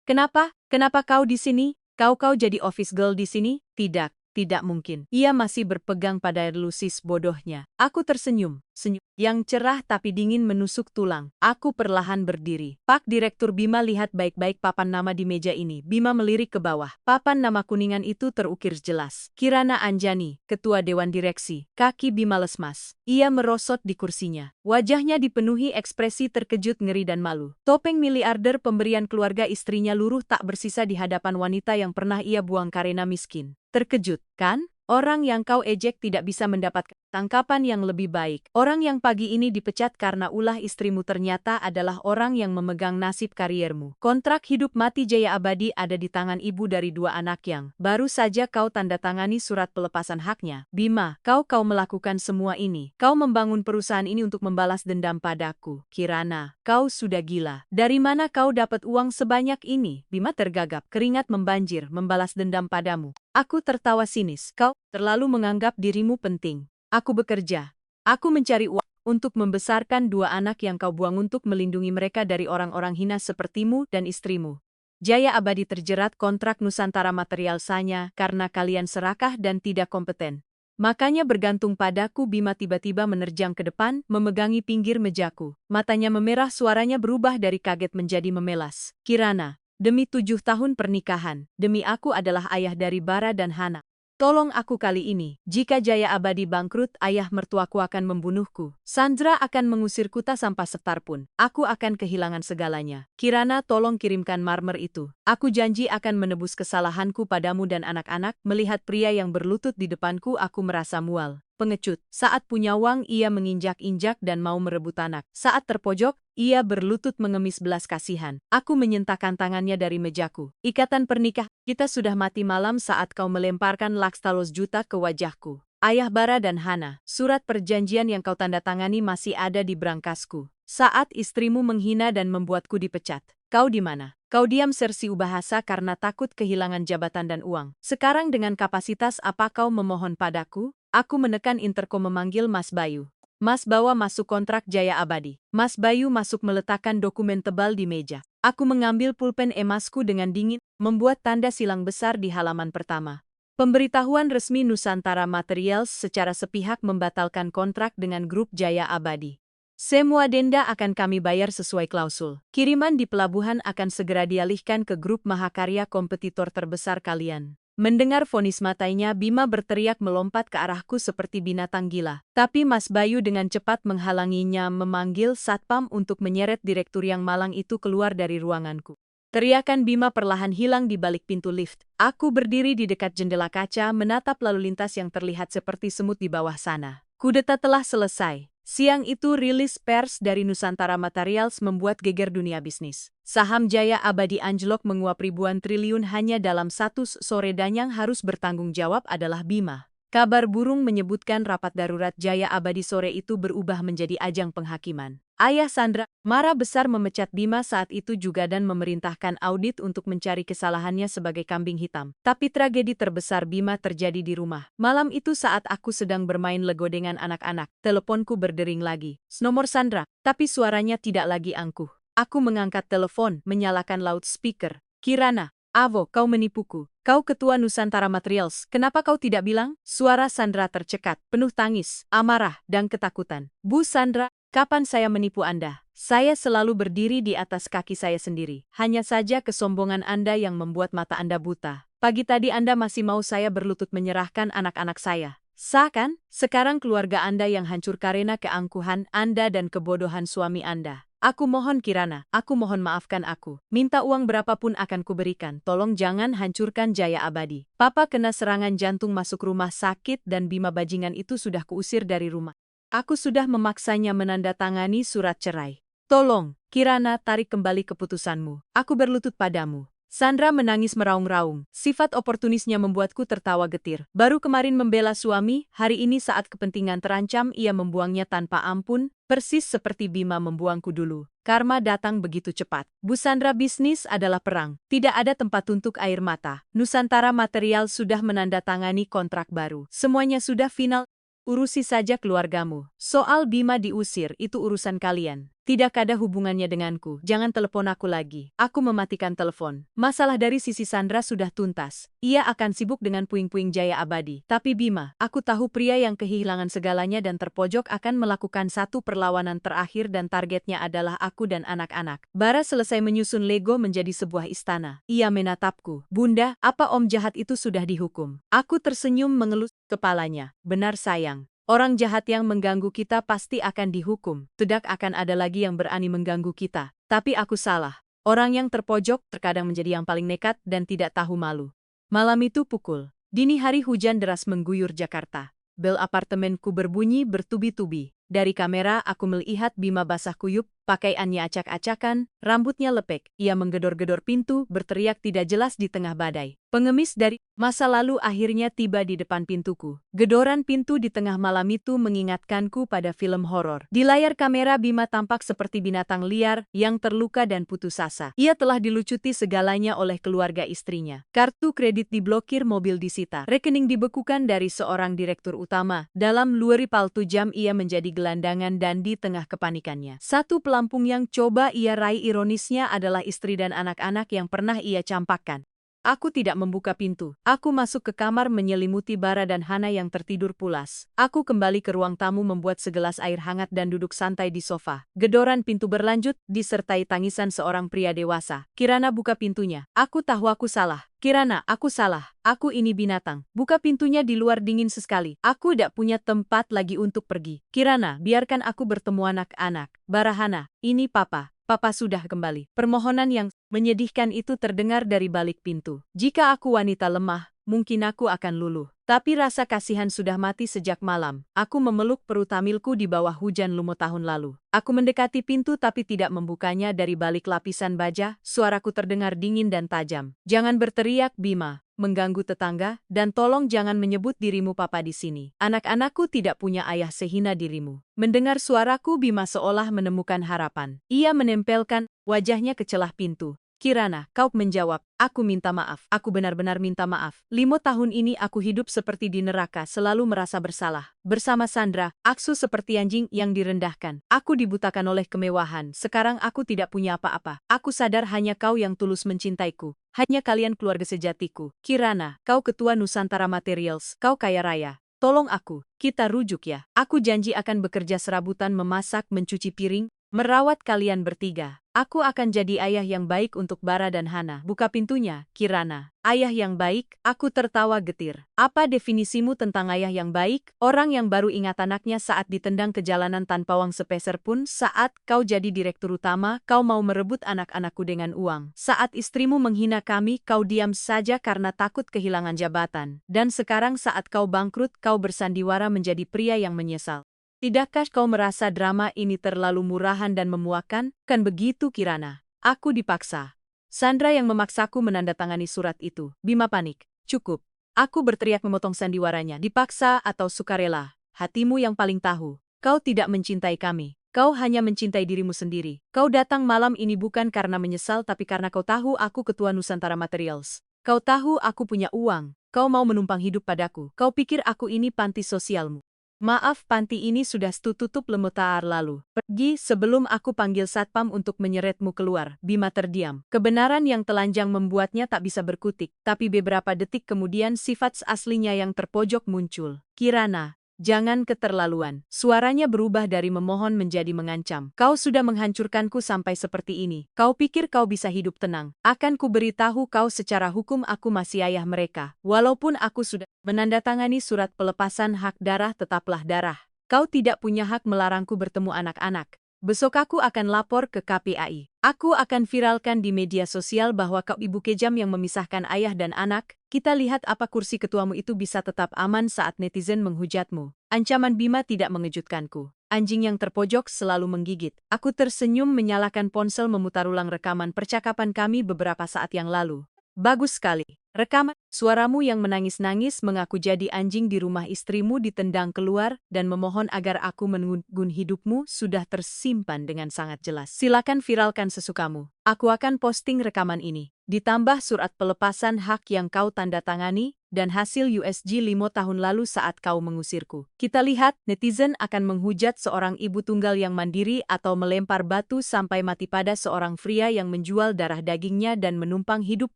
Kenapa? Kenapa kau di sini? Kau jadi office girl di sini? Tidak. Tidak mungkin. Ia masih berpegang pada elusis bodohnya. Aku tersenyum. Senyum yang cerah tapi dingin menusuk tulang. Aku perlahan berdiri. Pak Direktur, Bima lihat baik-baik papan nama di meja ini. Bima melirik ke bawah. Papan nama kuningan itu terukir jelas. Kirana Anjani, Ketua Dewan Direksi. Kaki Bima lesmas. Ia merosot di kursinya. Wajahnya dipenuhi ekspresi terkejut, ngeri dan malu. Topeng miliarder pemberian keluarga istrinya luruh tak bersisa di hadapan wanita yang pernah ia buang karena miskin. Terkejut, kan? Orang yang kau ejek tidak bisa mendapatkan tangkapan yang lebih baik. Orang yang pagi ini dipecat karena ulah istrimu ternyata adalah orang yang memegang nasib kariermu. Kontrak hidup mati Jaya Abadi ada di tangan ibu dari 2 anak yang baru saja kau tanda tangani surat pelepasan haknya. Bima, kau melakukan semua ini. Kau membangun perusahaan ini untuk membalas dendam padaku. Kirana, kau sudah gila. Dari mana kau dapat uang sebanyak ini? Bima tergagap, keringat membanjir. Membalas dendam padamu. Aku tertawa sinis. Kau terlalu menganggap dirimu penting. Aku bekerja. Aku mencari uang untuk membesarkan 2 anak yang kau buang untuk melindungi mereka dari orang-orang hina sepertimu dan istrimu. Jaya Abadi terjerat kontrak Nusantara Materialsanya karena kalian serakah dan tidak kompeten. Makanya bergantung padaku. Bima tiba-tiba menerjang ke depan, memegangi pinggir mejaku. Matanya memerah, suaranya berubah dari kaget menjadi memelas. Kirana. Demi 7 tahun pernikahan, demi aku adalah ayah dari Bara dan Hana. Tolong aku kali ini. Jika Jaya Abadi bangkrut, ayah mertuaku akan membunuhku. Sandra akan mengusirku tak sampai setar pun. Aku akan kehilangan segalanya. Kirana, tolong kirimkan marmer itu. Aku janji akan menebus kesalahanku padamu dan anak-anak. Melihat pria yang berlutut di depanku, aku merasa mual. Pengecut. Saat punya uang, ia menginjak-injak dan mau merebut anak. Saat terpojok, ia berlutut mengemis belas kasihan. Aku menyentakkan tangannya dari mejaku. Ikatan pernikahan kita sudah mati malam saat kau melemparkan Lakstalus juta ke wajahku. Ayah Bara dan Hana, surat perjanjian yang kau tanda tangani masih ada di brankasku. Saat istrimu menghina dan membuatku dipecat. Kau di mana? Kau diam sersi bahasa karena takut kehilangan jabatan dan uang. Sekarang dengan kapasitas apa kau memohon padaku? Aku menekan interkom memanggil Mas Bayu. Mas, bawa masuk kontrak Jaya Abadi. Mas Bayu masuk meletakkan dokumen tebal di meja. Aku mengambil pulpen emasku dengan dingin, membuat tanda silang besar di halaman pertama. Pemberitahuan resmi Nusantara Materials secara sepihak membatalkan kontrak dengan grup Jaya Abadi. Semua denda akan kami bayar sesuai klausul. Kiriman di pelabuhan akan segera dialihkan ke grup Mahakarya, kompetitor terbesar kalian. Mendengar vonis matanya, Bima berteriak melompat ke arahku seperti binatang gila. Tapi Mas Bayu dengan cepat menghalanginya, memanggil satpam untuk menyeret direktur yang malang itu keluar dari ruanganku. Teriakan Bima perlahan hilang di balik pintu lift. Aku berdiri di dekat jendela kaca menatap lalu lintas yang terlihat seperti semut di bawah sana. Kudeta telah selesai. Siang itu rilis pers dari Nusantara Materials membuat geger dunia bisnis. Saham Jaya Abadi anjlok menguap ribuan triliun hanya dalam 1 sore dan yang harus bertanggung jawab adalah Bima. Kabar burung menyebutkan rapat darurat Jaya Abadi sore itu berubah menjadi ajang penghakiman. Ayah Sandra marah besar memecat Bima saat itu juga dan memerintahkan audit untuk mencari kesalahannya sebagai kambing hitam. Tapi tragedi terbesar Bima terjadi di rumah. Malam itu saat aku sedang bermain lego dengan anak-anak, teleponku berdering lagi. Nomor Sandra, tapi suaranya tidak lagi angkuh. Aku mengangkat telepon, menyalakan loudspeaker. Kirana, Avo, kau menipuku. Kau ketua Nusantara Materials, kenapa kau tidak bilang? Suara Sandra tercekat, penuh tangis, amarah, dan ketakutan. Bu Sandra, kapan saya menipu Anda? Saya selalu berdiri di atas kaki saya sendiri. Hanya saja kesombongan Anda yang membuat mata Anda buta. Pagi tadi Anda masih mau saya berlutut menyerahkan anak-anak saya. Sah kan? Sekarang keluarga Anda yang hancur karena keangkuhan Anda dan kebodohan suami Anda. Aku mohon Kirana, aku mohon maafkan aku. Minta uang berapapun akan kuberikan. Tolong jangan hancurkan Jaya Abadi. Papa kena serangan jantung masuk rumah sakit dan Bima bajingan itu sudah kuusir dari rumah. Aku sudah memaksanya menandatangani surat cerai. Tolong, Kirana, tarik kembali keputusanmu. Aku berlutut padamu. Sandra menangis meraung-raung. Sifat oportunisnya membuatku tertawa getir. Baru kemarin membela suami, hari ini saat kepentingan terancam ia membuangnya tanpa ampun, persis seperti Bima membuangku dulu. Karma datang begitu cepat. Bu Sandra, bisnis adalah perang. Tidak ada tempat untuk air mata. Nusantara Material sudah menandatangani kontrak baru. Semuanya sudah final. Urusi saja keluargamu. Soal Bima diusir, itu urusan kalian. Tidak ada hubungannya denganku. Jangan telepon aku lagi. Aku mematikan telepon. Masalah dari sisi Sandra sudah tuntas. Ia akan sibuk dengan puing-puing Jaya Abadi. Tapi Bima, aku tahu pria yang kehilangan segalanya dan terpojok akan melakukan satu perlawanan terakhir dan targetnya adalah aku dan anak-anak. Bara selesai menyusun Lego menjadi sebuah istana. Ia menatapku. Bunda, apa om jahat itu sudah dihukum? Aku tersenyum mengelus kepalanya. Benar sayang. Orang jahat yang mengganggu kita pasti akan dihukum. Tidak akan ada lagi yang berani mengganggu kita. Tapi aku salah. Orang yang terpojok terkadang menjadi yang paling nekat dan tidak tahu malu. Malam itu pukul dini hari hujan deras mengguyur Jakarta. Bel apartemenku berbunyi bertubi-tubi. Dari kamera aku melihat Bima basah kuyup, pakaiannya acak-acakan, rambutnya lepek. Ia menggedor-gedor pintu, berteriak tidak jelas di tengah badai. Pengemis dari masa lalu akhirnya tiba di depan pintuku. Gedoran pintu di tengah malam itu mengingatkanku pada film horor. Di layar kamera Bima tampak seperti binatang liar yang terluka dan putus asa. Ia telah dilucuti segalanya oleh keluarga istrinya. Kartu kredit diblokir, mobil disita, rekening dibekukan dari seorang direktur utama. Dalam luari paltu jam ia menjadi gelandangan dan di tengah kepanikannya. Satu pelampung yang coba ia raih ironisnya adalah istri dan anak-anak yang pernah ia campakkan. Aku tidak membuka pintu. Aku masuk ke kamar menyelimuti Bara dan Hana yang tertidur pulas. Aku kembali ke ruang tamu membuat segelas air hangat dan duduk santai di sofa. Gedoran pintu berlanjut, disertai tangisan seorang pria dewasa. Kirana, buka pintunya. Aku tahu aku salah. Kirana, aku salah. Aku ini binatang. Buka pintunya, di luar dingin sekali. Aku tidak punya tempat lagi untuk pergi. Kirana, biarkan aku bertemu anak-anak. Bara, Hana, ini papa. Papa sudah kembali. Permohonan yang menyedihkan itu terdengar dari balik pintu. Jika aku wanita lemah, mungkin aku akan luluh. Tapi rasa kasihan sudah mati sejak malam. Aku memeluk perut hamilku di bawah hujan lumut tahun lalu. Aku mendekati pintu tapi tidak membukanya. Dari balik lapisan baja, suaraku terdengar dingin dan tajam. Jangan berteriak, Bima. Mengganggu tetangga, dan tolong jangan menyebut dirimu papa di sini. Anak-anakku tidak punya ayah sehina dirimu. Mendengar suaraku, Bima seolah menemukan harapan. Ia menempelkan wajahnya ke celah pintu. Kirana, kau menjawab, aku minta maaf. Aku benar-benar minta maaf. 5 tahun ini aku hidup seperti di neraka, selalu merasa bersalah. Bersama Sandra, aku seperti anjing yang direndahkan. Aku dibutakan oleh kemewahan. Sekarang aku tidak punya apa-apa. Aku sadar hanya kau yang tulus mencintaiku. Hanya kalian keluarga sejatiku. Kirana, kau ketua Nusantara Materials. Kau kaya raya. Tolong aku, kita rujuk ya. Aku janji akan bekerja serabutan, memasak, mencuci piring, merawat kalian bertiga. Aku akan jadi ayah yang baik untuk Bara dan Hana. Buka pintunya, Kirana. Ayah yang baik? Aku tertawa getir. Apa definisimu tentang ayah yang baik? Orang yang baru ingat anaknya saat ditendang ke jalanan tanpa uang sepeser pun. Saat kau jadi direktur utama, kau mau merebut anak-anakku dengan uang. Saat istrimu menghina kami, kau diam saja karena takut kehilangan jabatan. Dan sekarang saat kau bangkrut, kau bersandiwara menjadi pria yang menyesal. Tidakkah kau merasa drama ini terlalu murahan dan memuakkan? Kan begitu, Kirana? Aku dipaksa. Sandra yang memaksaku menandatangani surat itu. Bima panik. Cukup. Aku berteriak memotong sandiwaranya. Dipaksa atau sukarela? Hatimu yang paling tahu. Kau tidak mencintai kami. Kau hanya mencintai dirimu sendiri. Kau datang malam ini bukan karena menyesal tapi karena kau tahu aku ketua Nusantara Materials. Kau tahu aku punya uang. Kau mau menumpang hidup padaku. Kau pikir aku ini panti sosialmu. Maaf, panti ini sudah tutup lemutar lalu. Pergi sebelum aku panggil satpam untuk menyeretmu keluar. Bima terdiam. Kebenaran yang telanjang membuatnya tak bisa berkutik, tapi beberapa detik kemudian sifat aslinya yang terpojok muncul. Kirana, jangan keterlaluan. Suaranya berubah dari memohon menjadi mengancam. Kau sudah menghancurkanku sampai seperti ini. Kau pikir kau bisa hidup tenang? Akan ku beritahu kau secara hukum aku masih ayah mereka. Walaupun aku sudah menandatangani surat pelepasan hak darah, tetaplah darah. Kau tidak punya hak melarangku bertemu anak-anak. Besok aku akan lapor ke KPAI. Aku akan viralkan di media sosial bahwa kau ibu kejam yang memisahkan ayah dan anak. Kita lihat apa kursi ketuamu itu bisa tetap aman saat netizen menghujatmu. Ancaman Bima tidak mengejutkanku. Anjing yang terpojok selalu menggigit. Aku tersenyum menyalakan ponsel memutar ulang rekaman percakapan kami beberapa saat yang lalu. Bagus sekali. Rekaman suaramu yang menangis-nangis mengaku jadi anjing di rumah istrimu ditendang keluar dan memohon agar aku menunggu hidupmu sudah tersimpan dengan sangat jelas. Silakan viralkan sesukamu. Aku akan posting rekaman ini. Ditambah surat pelepasan hak yang kau tanda tangani dan hasil USG 5 tahun lalu saat kau mengusirku. Kita lihat netizen akan menghujat seorang ibu tunggal yang mandiri atau melempar batu sampai mati pada seorang pria yang menjual darah dagingnya dan menumpang hidup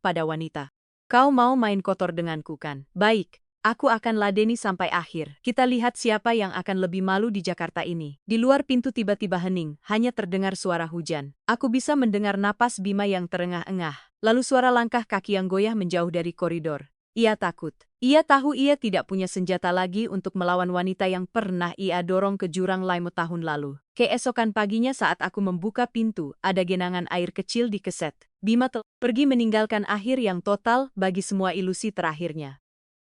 pada wanita. Kau mau main kotor denganku kan? Baik, aku akan ladeni sampai akhir. Kita lihat siapa yang akan lebih malu di Jakarta ini. Di luar pintu tiba-tiba hening, hanya terdengar suara hujan. Aku bisa mendengar napas Bima yang terengah-engah, lalu suara langkah kaki yang goyah menjauh dari koridor. Ia takut. Ia tahu ia tidak punya senjata lagi untuk melawan wanita yang pernah ia dorong ke jurang 5 tahun lalu. Keesokan paginya saat aku membuka pintu, ada genangan air kecil di keset. Bima pergi meninggalkan akhir yang total bagi semua ilusi terakhirnya.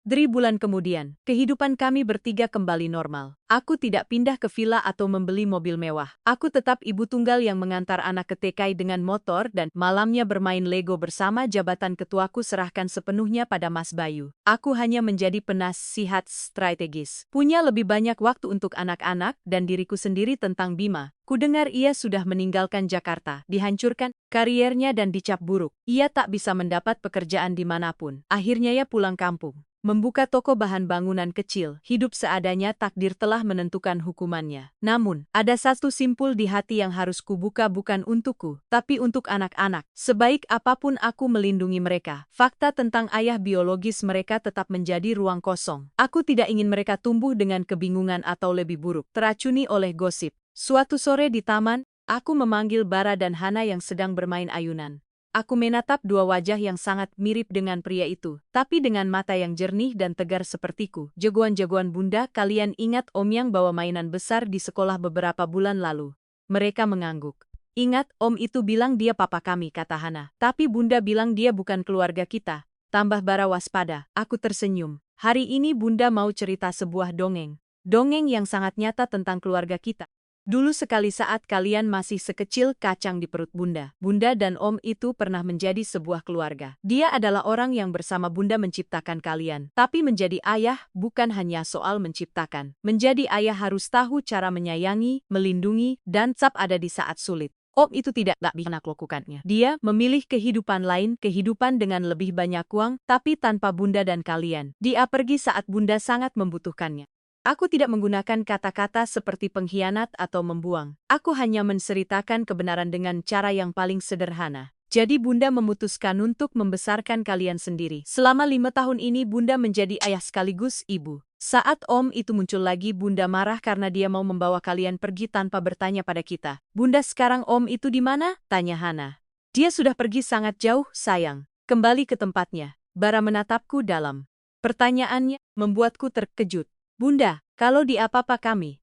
3 bulan kemudian, kehidupan kami bertiga kembali normal. Aku tidak pindah ke villa atau membeli mobil mewah. Aku tetap ibu tunggal yang mengantar anak ke TK dengan motor dan malamnya bermain Lego bersama. Jabatan ketuaku serahkan sepenuhnya pada Mas Bayu. Aku hanya menjadi penasihat strategis. Punya lebih banyak waktu untuk anak-anak dan diriku sendiri. Tentang Bima, kudengar ia sudah meninggalkan Jakarta, dihancurkan kariernya dan dicap buruk. Ia tak bisa mendapat pekerjaan dimanapun. Akhirnya ia pulang kampung. Membuka toko bahan bangunan kecil, hidup seadanya. Takdir telah menentukan hukumannya. Namun, ada satu simpul di hati yang harus kubuka, bukan untukku, tapi untuk anak-anak. Sebaik apapun aku melindungi mereka, fakta tentang ayah biologis mereka tetap menjadi ruang kosong. Aku tidak ingin mereka tumbuh dengan kebingungan atau lebih buruk, teracuni oleh gosip. Suatu sore di taman, aku memanggil Bara dan Hana yang sedang bermain ayunan. Aku menatap dua wajah yang sangat mirip dengan pria itu, tapi dengan mata yang jernih dan tegar sepertiku. Jagoan-jagoan bunda, kalian ingat om yang bawa mainan besar di sekolah beberapa bulan lalu? Mereka mengangguk. Ingat, om itu bilang dia papa kami, kata Hana. Tapi bunda bilang dia bukan keluarga kita. Tambah Bara waspada. Aku tersenyum. Hari ini bunda mau cerita sebuah dongeng. Dongeng yang sangat nyata tentang keluarga kita. Dulu sekali saat kalian masih sekecil kacang di perut bunda. Bunda dan om itu pernah menjadi sebuah keluarga. Dia adalah orang yang bersama bunda menciptakan kalian. Tapi menjadi ayah bukan hanya soal menciptakan. Menjadi ayah harus tahu cara menyayangi, melindungi, dan tetap ada di saat sulit. Om itu tidak bisa lakukannya. Dia memilih kehidupan lain, kehidupan dengan lebih banyak uang, tapi tanpa bunda dan kalian. Dia pergi saat bunda sangat membutuhkannya. Aku tidak menggunakan kata-kata seperti pengkhianat atau membuang. Aku hanya menceritakan kebenaran dengan cara yang paling sederhana. Jadi bunda memutuskan untuk membesarkan kalian sendiri. Selama 5 tahun ini bunda menjadi ayah sekaligus ibu. Saat om itu muncul lagi, bunda marah karena dia mau membawa kalian pergi tanpa bertanya pada kita. Bunda, sekarang om itu di mana? Tanya Hana. Dia sudah pergi sangat jauh, sayang. Kembali ke tempatnya. Bara menatapku dalam. Pertanyaannya membuatku terkejut. Bunda, kalau di apa kami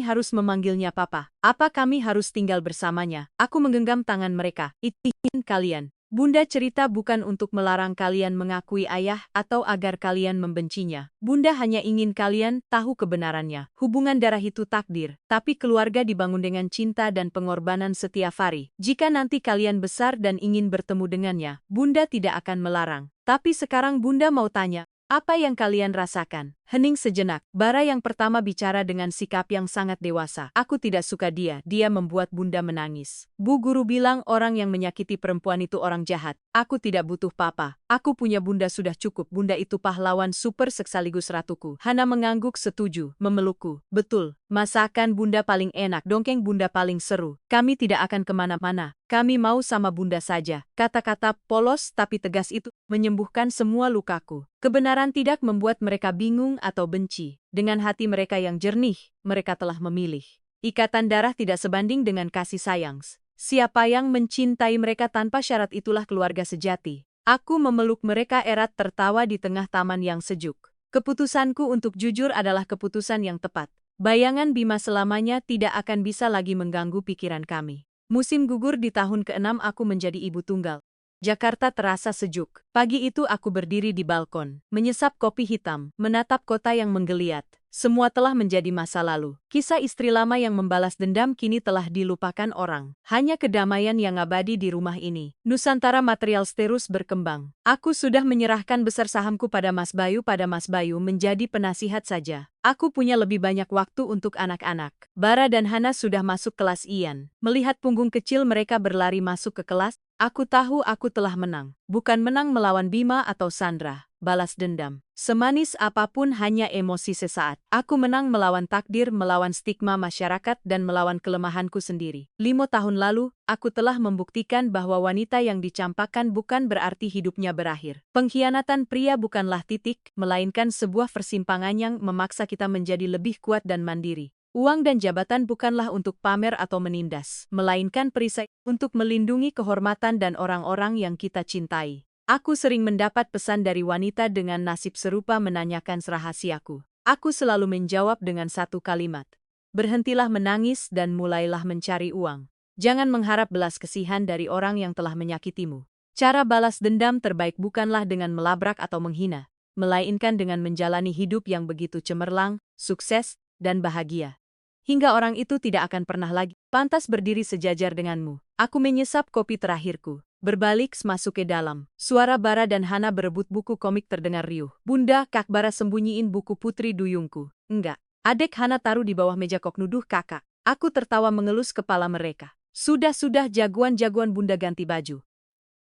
harus memanggilnya papa? Apa kami harus tinggal bersamanya? Aku menggenggam tangan mereka. Izin kalian. Bunda cerita bukan untuk melarang kalian mengakui ayah atau agar kalian membencinya. Bunda hanya ingin kalian tahu kebenarannya. Hubungan darah itu takdir, tapi keluarga dibangun dengan cinta dan pengorbanan setiap hari. Jika nanti kalian besar dan ingin bertemu dengannya, bunda tidak akan melarang. Tapi sekarang bunda mau tanya, Apa yang kalian rasakan? Hening sejenak. Bara yang pertama bicara dengan sikap yang sangat dewasa. Aku tidak suka dia. Dia membuat Bunda menangis. Bu guru bilang orang yang menyakiti perempuan itu orang jahat. Aku tidak butuh papa. Aku punya Bunda sudah cukup. Bunda itu pahlawan super sekaligus ratuku. Hana mengangguk setuju, memelukku. Betul. Masakan Bunda paling enak. Dongeng Bunda paling seru. Kami tidak akan kemana-mana. Kami mau sama Bunda saja. Kata-kata polos tapi tegas itu menyembuhkan semua lukaku. Kebenaran tidak membuat mereka bingung atau benci. Dengan hati mereka yang jernih, mereka telah memilih. Ikatan darah tidak sebanding dengan kasih sayang. Siapa yang mencintai mereka tanpa syarat itulah keluarga sejati. Aku memeluk mereka erat tertawa di tengah taman yang sejuk. Keputusanku untuk jujur adalah keputusan yang tepat. Bayangan Bima selamanya tidak akan bisa lagi mengganggu pikiran kami. Musim gugur di tahun ke-6 aku menjadi ibu tunggal. Jakarta terasa sejuk. Pagi itu aku berdiri di balkon, menyesap kopi hitam, menatap kota yang menggeliat. Semua telah menjadi masa lalu. Kisah istri lama yang membalas dendam kini telah dilupakan orang. Hanya kedamaian yang abadi di rumah ini. Nusantara Materials terus berkembang. Aku sudah menyerahkan besar sahamku pada Mas Bayu menjadi penasihat saja. Aku punya lebih banyak waktu untuk anak-anak. Bara dan Hana sudah masuk kelas Ian. Melihat punggung kecil mereka berlari masuk ke kelas, aku tahu aku telah menang. Bukan menang melawan Bima atau Sandra, balas dendam. Semanis apapun hanya emosi sesaat. Aku menang melawan takdir, melawan stigma masyarakat dan melawan kelemahanku sendiri. 5 tahun lalu, aku telah membuktikan bahwa wanita yang dicampakkan bukan berarti hidupnya berakhir. Pengkhianatan pria bukanlah titik, melainkan sebuah persimpangan yang memaksa kita menjadi lebih kuat dan mandiri. Uang dan jabatan bukanlah untuk pamer atau menindas, melainkan perisai untuk melindungi kehormatan dan orang-orang yang kita cintai. Aku sering mendapat pesan dari wanita dengan nasib serupa menanyakan rahasiaku. Aku selalu menjawab dengan satu kalimat. Berhentilah menangis dan mulailah mencari uang. Jangan mengharap belas kasihan dari orang yang telah menyakitimu. Cara balas dendam terbaik bukanlah dengan melabrak atau menghina, melainkan dengan menjalani hidup yang begitu cemerlang, sukses, dan bahagia. Hingga orang itu tidak akan pernah lagi pantas berdiri sejajar denganmu. Aku menyesap kopi terakhirku. Berbalik masuk ke dalam. Suara Bara dan Hana berebut buku komik terdengar riuh. Bunda, Kak Bara sembunyiin buku Putri Duyungku. Enggak. Adek Hana taruh di bawah meja kok nuduh kakak. Aku tertawa mengelus kepala mereka. Sudah jagoan-jagoan Bunda ganti baju.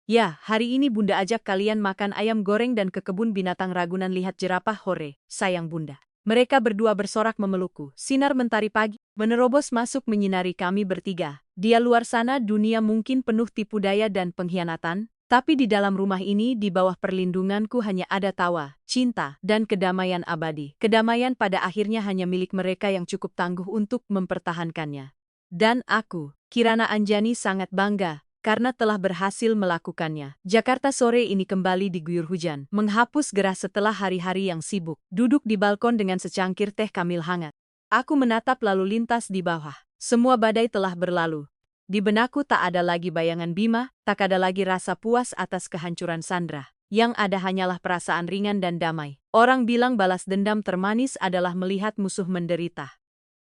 Ya, hari ini Bunda ajak kalian makan ayam goreng dan ke kebun binatang Ragunan lihat jerapah hore. Sayang Bunda. Mereka berdua bersorak memelukku. Sinar mentari pagi menerobos masuk menyinari kami bertiga. Di luar sana dunia mungkin penuh tipu daya dan pengkhianatan, tapi di dalam rumah ini di bawah perlindunganku hanya ada tawa, cinta, dan kedamaian abadi. Kedamaian pada akhirnya hanya milik mereka yang cukup tangguh untuk mempertahankannya. Dan aku, Kirana Anjani sangat bangga karena telah berhasil melakukannya. Jakarta sore ini kembali diguyur hujan, menghapus gerah setelah hari-hari yang sibuk. Duduk di balkon dengan secangkir teh Kamil hangat. Aku menatap lalu lintas di bawah. Semua badai telah berlalu. Di benakku tak ada lagi bayangan Bima, tak ada lagi rasa puas atas kehancuran Sandra. Yang ada hanyalah perasaan ringan dan damai. Orang bilang balas dendam termanis adalah melihat musuh menderita.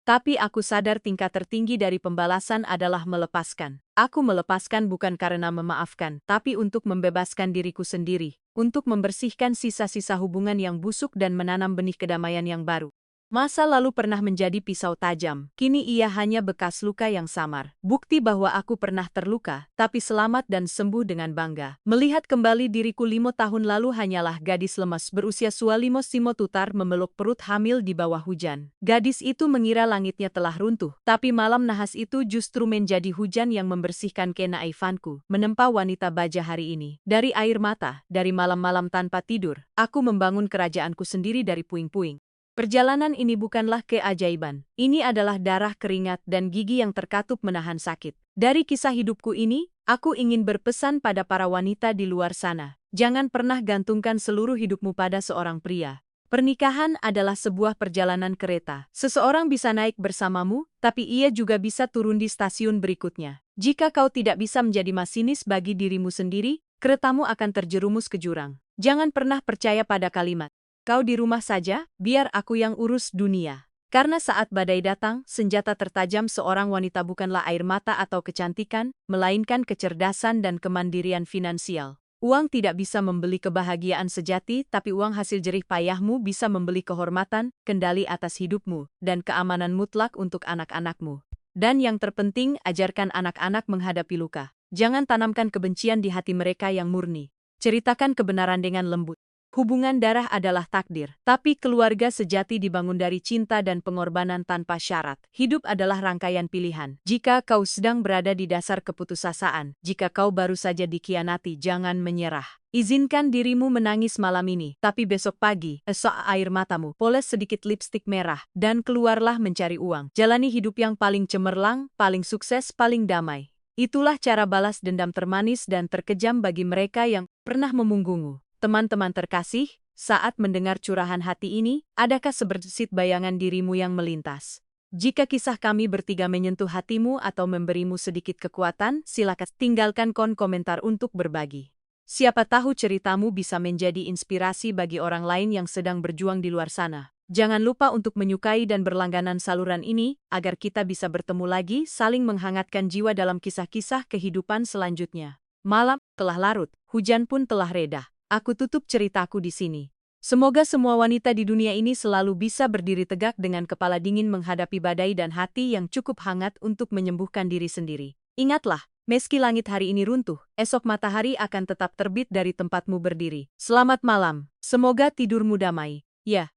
Tapi aku sadar tingkat tertinggi dari pembalasan adalah melepaskan. Aku melepaskan bukan karena memaafkan, tapi untuk membebaskan diriku sendiri, untuk membersihkan sisa-sisa hubungan yang busuk dan menanam benih kedamaian yang baru. Masa lalu pernah menjadi pisau tajam, kini ia hanya bekas luka yang samar. Bukti bahwa aku pernah terluka, tapi selamat dan sembuh dengan bangga. Melihat kembali diriku 5 tahun lalu hanyalah gadis lemas berusia 25 simo tutar memeluk perut hamil di bawah hujan. Gadis itu mengira langitnya telah runtuh, tapi malam nahas itu justru menjadi hujan yang membersihkan kenaifanku. Menempa wanita baja hari ini. Dari air mata, dari malam-malam tanpa tidur, aku membangun kerajaanku sendiri dari puing-puing. Perjalanan ini bukanlah keajaiban. Ini adalah darah, keringat, dan gigi yang terkatup menahan sakit. Dari kisah hidupku ini, aku ingin berpesan pada para wanita di luar sana. Jangan pernah gantungkan seluruh hidupmu pada seorang pria. Pernikahan adalah sebuah perjalanan kereta. Seseorang bisa naik bersamamu, tapi ia juga bisa turun di stasiun berikutnya. Jika kau tidak bisa menjadi masinis bagi dirimu sendiri, keretamu akan terjerumus ke jurang. Jangan pernah percaya pada kalimat, "Kau di rumah saja, biar aku yang urus dunia." Karena saat badai datang, senjata tertajam seorang wanita bukanlah air mata atau kecantikan, melainkan kecerdasan dan kemandirian finansial. Uang tidak bisa membeli kebahagiaan sejati, tapi uang hasil jerih payahmu bisa membeli kehormatan, kendali atas hidupmu, dan keamanan mutlak untuk anak-anakmu. Dan yang terpenting, ajarkan anak-anak menghadapi luka. Jangan tanamkan kebencian di hati mereka yang murni. Ceritakan kebenaran dengan lembut. Hubungan darah adalah takdir, tapi keluarga sejati dibangun dari cinta dan pengorbanan tanpa syarat. Hidup adalah rangkaian pilihan. Jika kau sedang berada di dasar keputusasaan, jika kau baru saja dikhianati, jangan menyerah. Izinkan dirimu menangis malam ini, tapi besok pagi, esok air matamu, poles sedikit lipstik merah, dan keluarlah mencari uang. Jalani hidup yang paling cemerlang, paling sukses, paling damai. Itulah cara balas dendam termanis dan terkejam bagi mereka yang pernah memunggunmu. Teman-teman terkasih, saat mendengar curahan hati ini, adakah sebersit bayangan dirimu yang melintas? Jika kisah kami bertiga menyentuh hatimu atau memberimu sedikit kekuatan, silakan tinggalkan komentar untuk berbagi. Siapa tahu ceritamu bisa menjadi inspirasi bagi orang lain yang sedang berjuang di luar sana. Jangan lupa untuk menyukai dan berlangganan saluran ini, agar kita bisa bertemu lagi, saling menghangatkan jiwa dalam kisah-kisah kehidupan selanjutnya. Malam telah larut, hujan pun telah reda. Aku tutup ceritaku di sini. Semoga semua wanita di dunia ini selalu bisa berdiri tegak dengan kepala dingin menghadapi badai dan hati yang cukup hangat untuk menyembuhkan diri sendiri. Ingatlah, meski langit hari ini runtuh, esok matahari akan tetap terbit dari tempatmu berdiri. Selamat malam, semoga tidurmu damai. Ya.